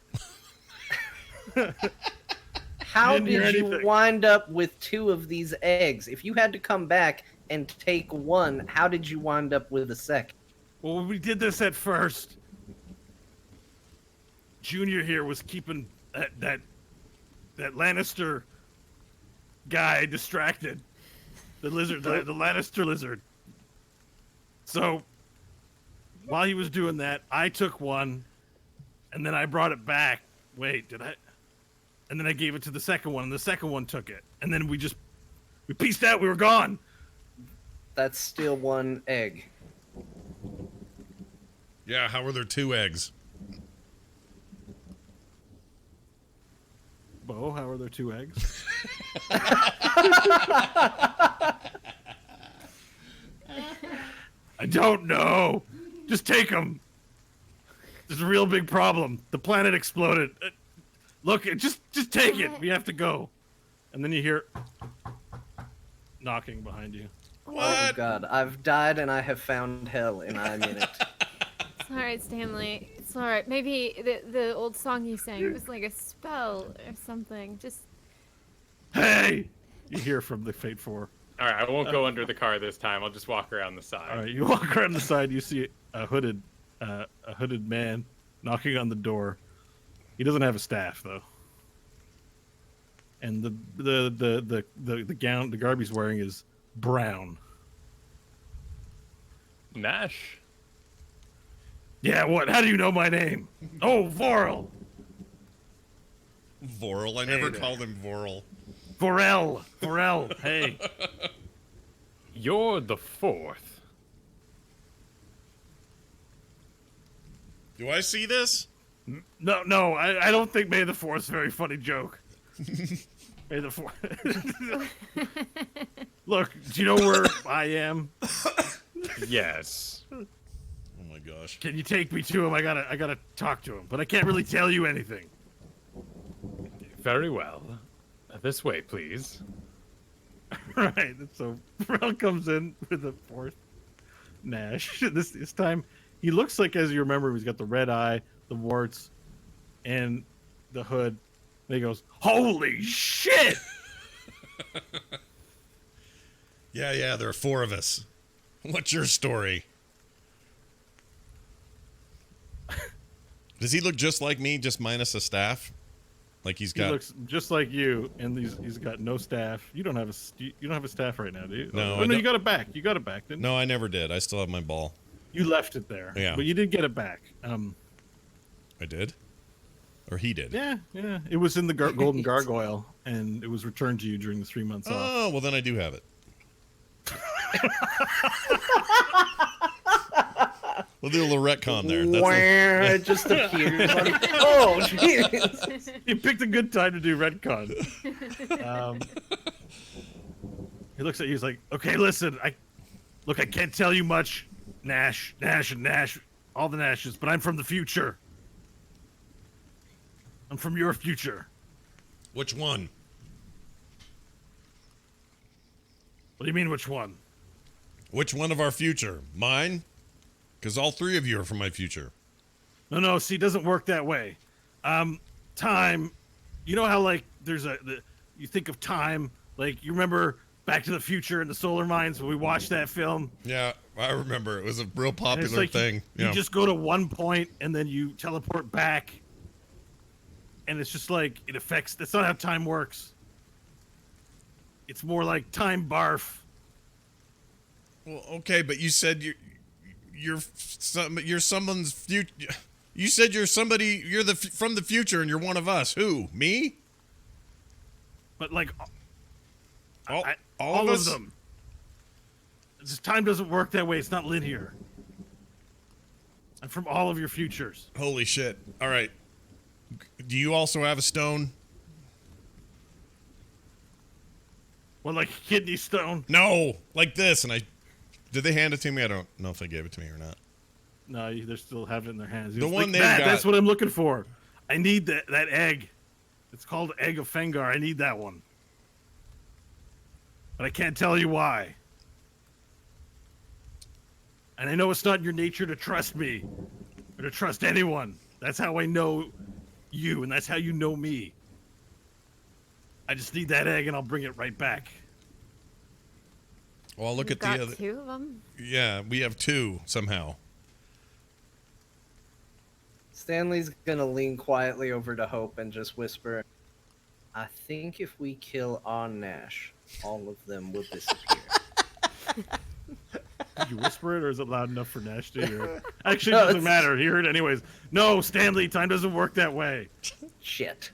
How Didn't hear did you anything. wind up with 2 of these eggs? If you had to come back and take one, how did you wind up with a second? Well, we did this at first. Junior here was keeping that Lannister guy distracted. The lizard, the Lannister lizard. So while he was doing that, I took one, and then I brought it back. Wait, did I? And then I gave it to the second one, and the second one took it. And then we pieced out. We were gone. That's still 1 egg. Yeah, how were there 2 eggs? Bo, how are there 2 eggs? I don't know. Just take them. There's a real big problem. The planet exploded. Look, just take it. We have to go. And then you hear knocking behind you. Oh What? god, I've died and I have found hell and I'm in it. It's alright, Stanley. It's alright. Maybe the old song you sang was like a spell or something. Just Hey! You hear from the Fate Four. All right, I won't go under the car this time. I'll just walk around the side. All right, you walk around the side. You see a hooded man knocking on the door. He doesn't have a staff though, and the gown the garb he's wearing is brown. Nash? Yeah, what? How do you know my name? Oh, Vorel. Vorel. I never there. called him Vorel. Vorel. Hey. You're the 4th. Do I see this? No, I don't think May the 4th is a very funny joke. May the 4th. Look, do you know where I am? Yes. Oh my gosh. Can you take me to him? I gotta talk to him, but I can't really tell you anything. Very well. This way, please. Right. So Vorel comes in with the 4th Nash. This time, he looks like, as you remember, he's got the red eye, the warts, and the hood. And he goes, "Holy shit!" Yeah, there are 4 of us. What's your story? Does he look just like me, just minus a staff? Like he's He got... looks just like you, and he's got no staff. You don't have a staff right now, do you? No, Oh, I no, you don't- got it back. You got it back, didn't you? No, I never did. I still have my ball. You left it there. Yeah. But you did get it back. I did? Or he did? Yeah. It was in the golden gargoyle, and it was returned to you during the 3 months off. Oh, well then I do have it. We'll do a little retcon there. That's Wah, a- it just appears. Oh, jeez. You picked a good time to do retcon. He looks at you. He's like, "Okay, listen. I can't tell you much, Nash, all the Nashes, but I'm from the future. I'm from your future. Which one? What do you mean, which one? Which one of our future? Mine? Because all 3 of you are from my future. No. See, it doesn't work that way. Time. You know how like you think of time, like you remember Back to the Future and the Solar Mines when we watched that film. Yeah, I remember. It was a real And it's popular like thing. You just go to one point and then you teleport back, and it's just like it affects. That's not how time works. It's more like time barf. Well, okay, but you said you're someone's future. You said you're somebody. You're from the future, and you're one of us. Who? Me? But like All, I- all all of of us. them. This time doesn't work that way. It's not linear. I'm from all of your futures. Holy shit! All right. Do you also have a stone? Well, like a kidney stone. No, like this. And did they hand it to me? I don't know if they gave it to me or not. No, they still have it in their hands. He The goes, one like they've that, got- That's what I'm looking for. I need that egg. It's called Egg of Fengar. I need that one. But I can't tell you why. And I know it's not in your nature to trust me or to trust anyone. That's how I know you, and that's how you know me. I just need that egg, and I'll bring it right back. Well, look You've at the got other. 2 of them. Yeah, we have 2 somehow. Stanley's gonna lean quietly over to Hope and just whisper, I think if we kill on Nash, all of them will disappear. Did you whisper it, or is it loud enough for Nash to hear? Actually, No, it doesn't it's- matter. He heard it anyways. No, Stanley, time doesn't work that way. Shit.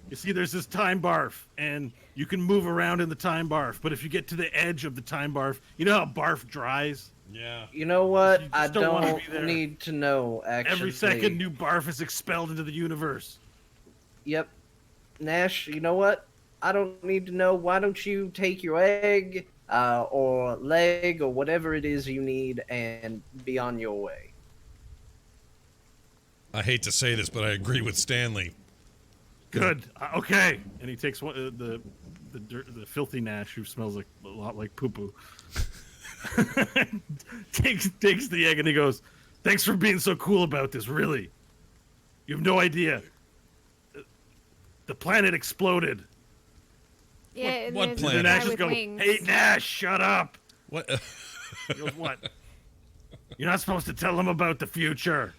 You see, there's this time barf, and you can move around in the time barf. But if you get to the edge of the time barf, you know how barf dries? Yeah. You know what? You I just don't wanna don't be there. need to know, actually. Every second, new barf is expelled into the universe. Yep. Nash, you know what? I don't need to know. Why don't you take your egg or leg or whatever it is you need and be on your way? I hate to say this, but I agree with Stanley. Good. Okay. And he takes one, the filthy Nash, who smells like a lot like poo poo. takes the egg and he goes, "Thanks for being so cool about this. Really, you have no idea. The planet exploded." Yeah, and what there's planet? a And guy Nash just with goes, wings. "Hey Nash, shut up." What? He goes, "What? You're not supposed to tell them about the future."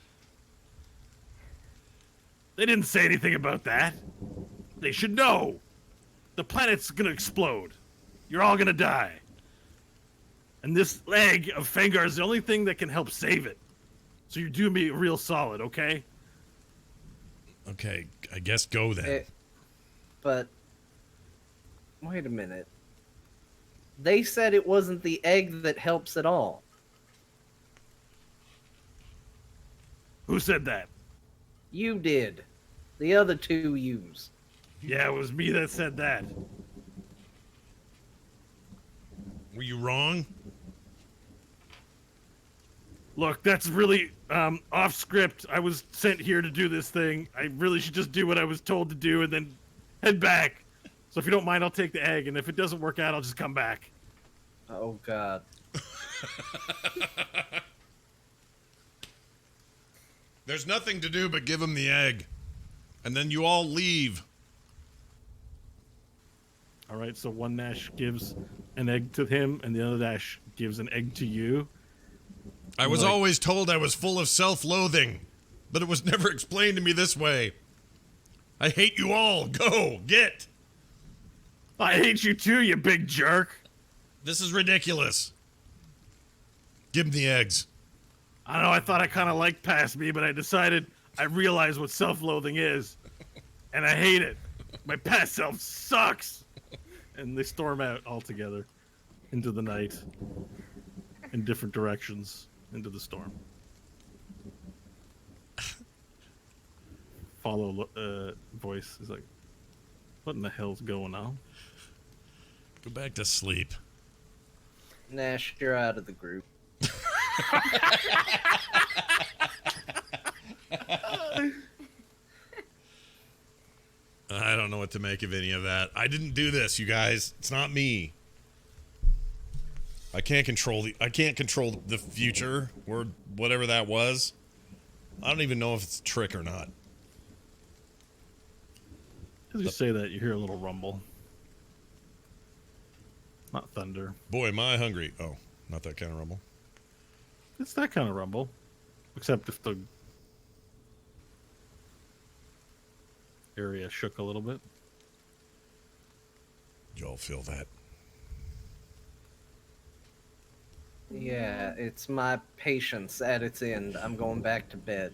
They didn't say anything about that. They should know. The planet's gonna explode. You're all gonna die. And this egg of Fengar is the only thing that can help save it. So you're doing me real solid, okay? Okay, I guess go then. But wait a minute. They said it wasn't the egg that helps at all. Who said that? You did. The other 2 yous. Yeah, it was me that said that. Were you wrong? Look, that's really off script. I was sent here to do this thing. I really should just do what I was told to do and then head back. So if you don't mind, I'll take the egg, and if it doesn't work out, I'll just come back. Oh, God. There's nothing to do but give him the egg. And then you all leave. All right, so one Nash gives an egg to him, and the other Nash gives an egg to you. I was Like- always told I was full of self-loathing, but it was never explained to me this way. I hate you all. Go, get. I hate you too, you big jerk. This is ridiculous. Give him the eggs. I don't know, I thought I kind of liked past me, but I decided I realized what self-loathing is, and I hate it. My past self sucks. And they storm out all together into the night in different directions into the storm. Follow voice is like, what in the hell's going on? Go back to sleep. Nash, you're out of the group. I don't know what to make of any of that. I didn't do this, you guys. It's not me. I can't control the future or whatever that was. I don't even know if it's a trick or not. As you say that, you hear a little rumble. Not thunder. Boy, am I hungry. Oh, not that kind of rumble. It's that kind of rumble. Except if the area shook a little bit. Y'all feel that? Yeah, it's my patience at its end. I'm going back to bed.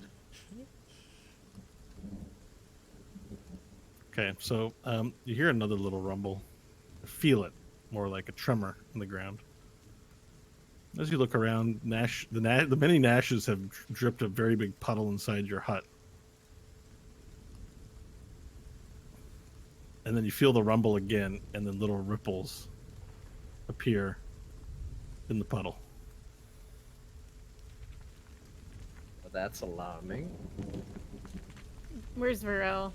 Okay, so you hear another little rumble. Feel it, more like a tremor in the ground. As you look around, the many Nashes have dripped a very big puddle inside your hut. And then you feel the rumble again, and then little ripples appear in the puddle. Well, that's alarming. Where's Varel?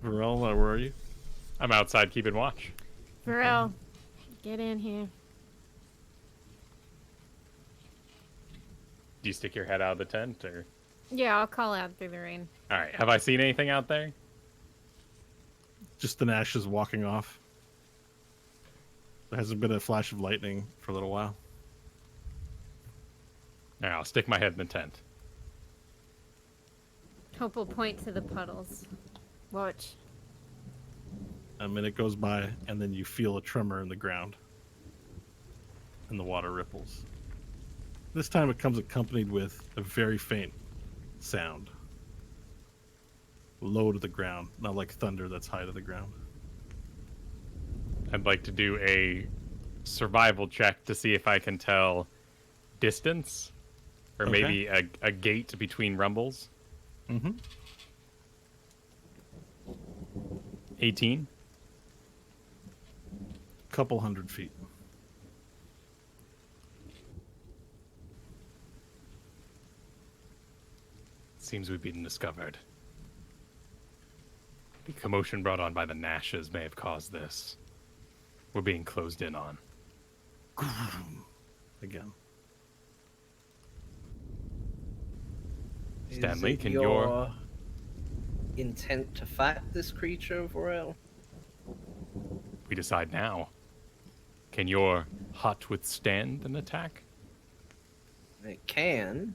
Varel, where are you? I'm outside keeping watch. Varel, get in here. Do you stick your head out of the tent, or? Yeah, I'll call out through the rain. All right. Have I seen anything out there? Just the Nashes walking off. There hasn't been a flash of lightning for a little while. All right, I'll stick my head in the tent. Hope will point to the puddles. Watch. A minute goes by, and then you feel a tremor in the ground. And the water ripples. This time it comes accompanied with a very faint sound. Low to the ground, not like thunder that's high to the ground. I'd like to do a survival check to see if I can tell distance, or Okay. maybe a gate between rumbles. Mm-hmm. 18. Couple 100 feet. Seems we've been discovered. The commotion brought on by the Nashes may have caused this. We're being closed in on. Again. Stanley, Is it can your intent to fight this creature, Vorel? We decide now. Can your hut withstand an attack? It can,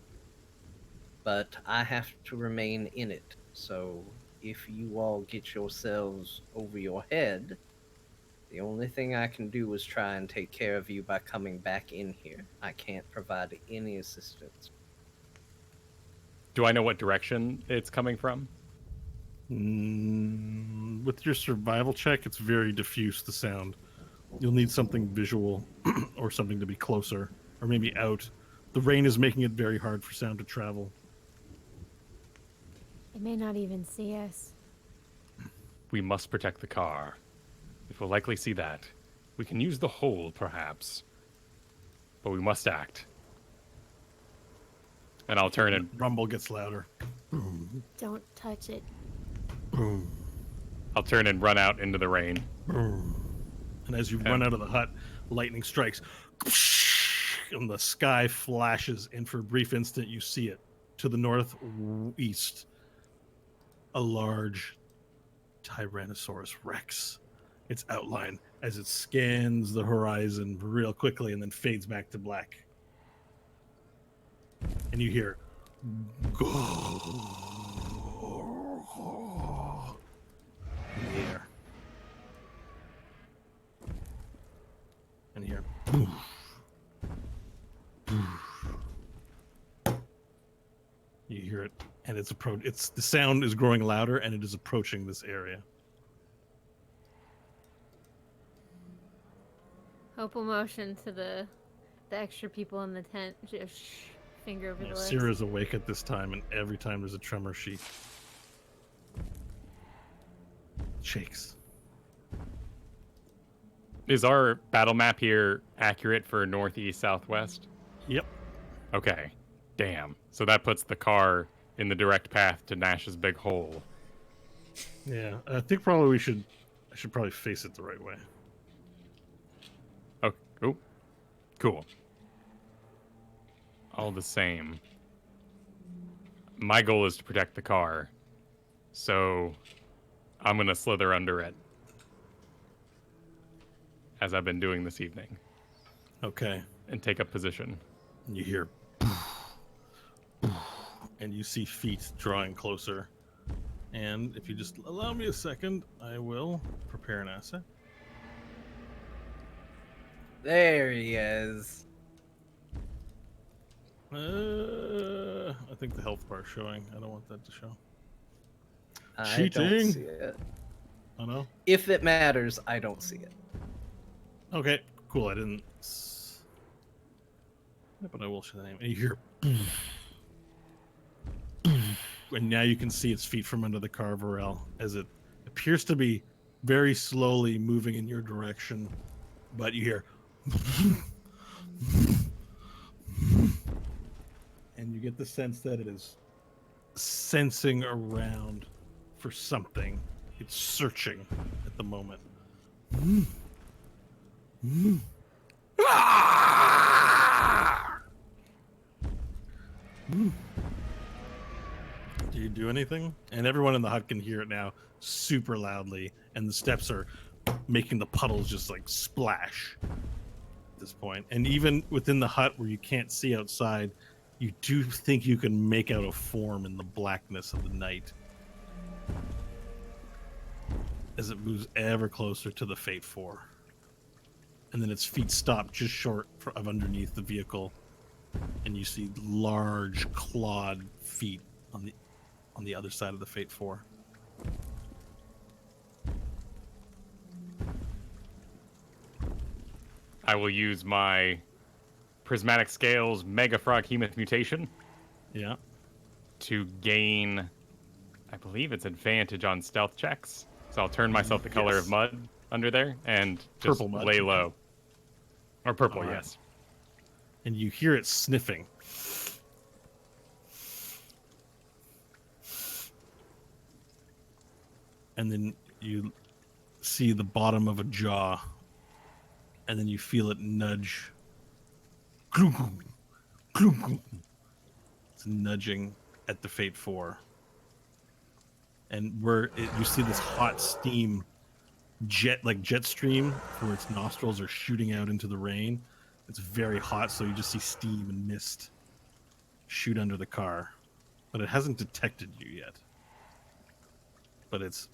but I have to remain in it. So if you all get yourselves over your head, the only thing I can do is try and take care of you by coming back in here. I can't provide any assistance. Do I know what direction it's coming from? With your survival check, it's very diffuse, the sound. You'll need something visual or something to be closer, or maybe out. The rain is making it very hard for sound to travel. It may not even see us. We must protect the car. It will likely see that. We can use the hole, perhaps. But we must act. And I'll turn and Rumble gets louder. Don't touch it. I'll turn and run out into the rain. And as you run out of the hut, lightning strikes. And the sky flashes, and for a brief instant you see it. To the northeast, a large Tyrannosaurus Rex. Its outline as it scans the horizon real quickly and then fades back to black. And you hear in the air. And you hear you hear it, and it's the sound is growing louder, and it is approaching this area. Hope will motion to the extra people in the tent. Just finger over the legs. Sierra's awake at this time, and every time there's a tremor, she shakes. Is our battle map here accurate for northeast, southwest? Yep. Okay. Damn. So that puts the car in the direct path to Nash's big hole. Yeah, I think probably I should probably face it the right way. Oh, cool. All the same, my goal is to protect the car, so I'm gonna slither under it, as I've been doing this evening, Okay. and take up position. And you hear and you see feet drawing closer. And if you just allow me a second, I will prepare an asset. There he is. I think the health bar's showing. I don't want that to show. I Cheating. don't see it. Oh no. If it matters, I don't see it. Okay, cool. I didn't. Yeah, but I will show the name. And you hear. And now you can see its feet from under the car, Varel, as it appears to be very slowly moving in your direction. But you hear. And you get the sense that it is sensing around for something. It's searching at the moment. Do you do anything? And everyone in the hut can hear it now super loudly, and the steps are making the puddles just like splash at this point. And even within the hut where you can't see outside, you do think you can make out a form in the blackness of the night as it moves ever closer to the Fate 4. And then its feet stop just short of underneath the vehicle, and you see large clawed feet on the other side of the Fate 4. I will use my Prismatic Scales Mega Froghemoth mutation Yeah. to gain, I believe it's advantage on stealth checks. So I'll turn myself the color Yes. of mud under there and just Purple mud. lay low. Or purple, All right. yes. And you hear it sniffing. And then you see the bottom of a jaw, and then you feel it nudge. It's nudging at the Fate 4. And you see this hot steam jet stream where its nostrils are shooting out into the rain. It's very hot, so you just see steam and mist shoot under the car. But it hasn't detected you yet. But it's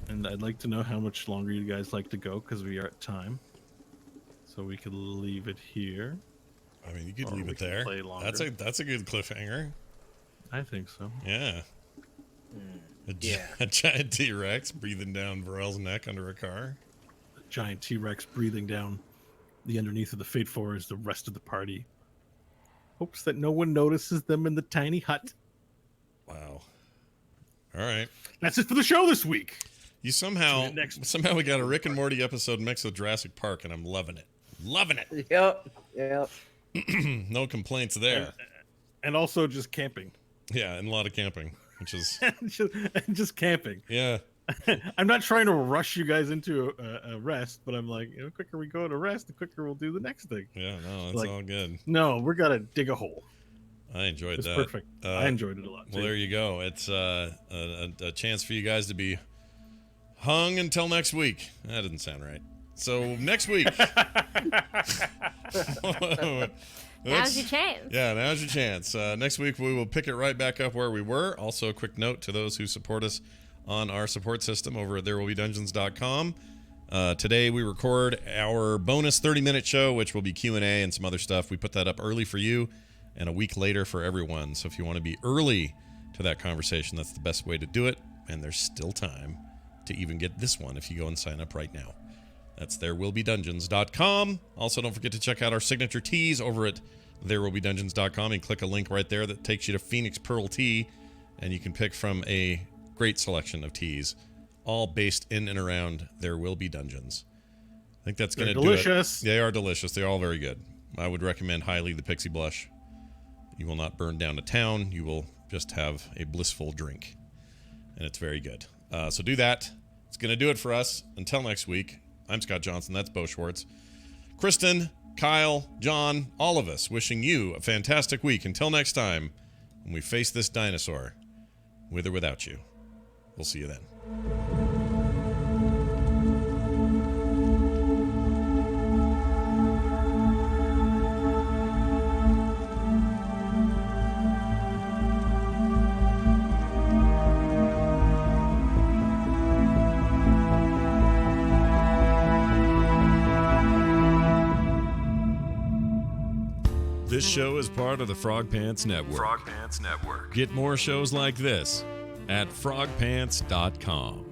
and I'd like to know how much longer you guys like to go, because we are at time. So we could leave it here. I mean, you could Or leave we it can there. play longer. That's a good cliffhanger. I think so. Yeah. Yeah. A giant T-Rex breathing down Varel's neck under a car. Giant T-Rex breathing down the underneath of the Fate 4 as the rest of the party hopes that no one notices them in the tiny hut. Wow. All right. That's it for the show this week. You Tune in next- somehow we got a Rick and Morty episode mixed with Jurassic Park, and I'm loving it. Loving it. Yep. No complaints there. And also just camping. Yeah, and a lot of camping, which is just camping. yeah. I'm not trying to rush you guys into a rest, but I'm like, the quicker we go to rest, the quicker we'll do the next thing. Yeah, no, it's Like- all good. No, we're gonna dig a hole. I enjoyed It's that. perfect. I enjoyed it a lot. Well, too. there you go. It's a chance for you guys to be hung until next week. That doesn't sound right. So next week. Now's your chance. Yeah, now's your chance. Next week we will pick it right back up where we were. Also, a quick note to those who support us on our support system over at therewillbedungeons.com. Today we record our bonus 30-minute show, which will be Q&A and some other stuff. We put that up early for you and a week later for everyone. So if you want to be early to that conversation, that's the best way to do it. And there's still time to even get this one if you go and sign up right now. That's therewillbedungeons.com. Also, don't forget to check out our signature teas over at therewillbedungeons.com and click a link right there that takes you to Phoenix Pearl Tea, and you can pick from a great selection of teas, all based in and around There Will Be Dungeons. I think that's going to do it. delicious. They are delicious. They're all very good. I would recommend highly the Pixie Blush. You will not burn down a town. You will just have a blissful drink, and it's very good. So do that. It's going to do it for us. Until next week, I'm Scott Johnson. That's Bo Schwartz. Kristen, Kyle, John, all of us wishing you a fantastic week. Until next time, when we face this dinosaur, with or without you. We'll see you then. show is part of the Frog Pants Network. Frog Pants Network. Get more shows like this at frogpants.com.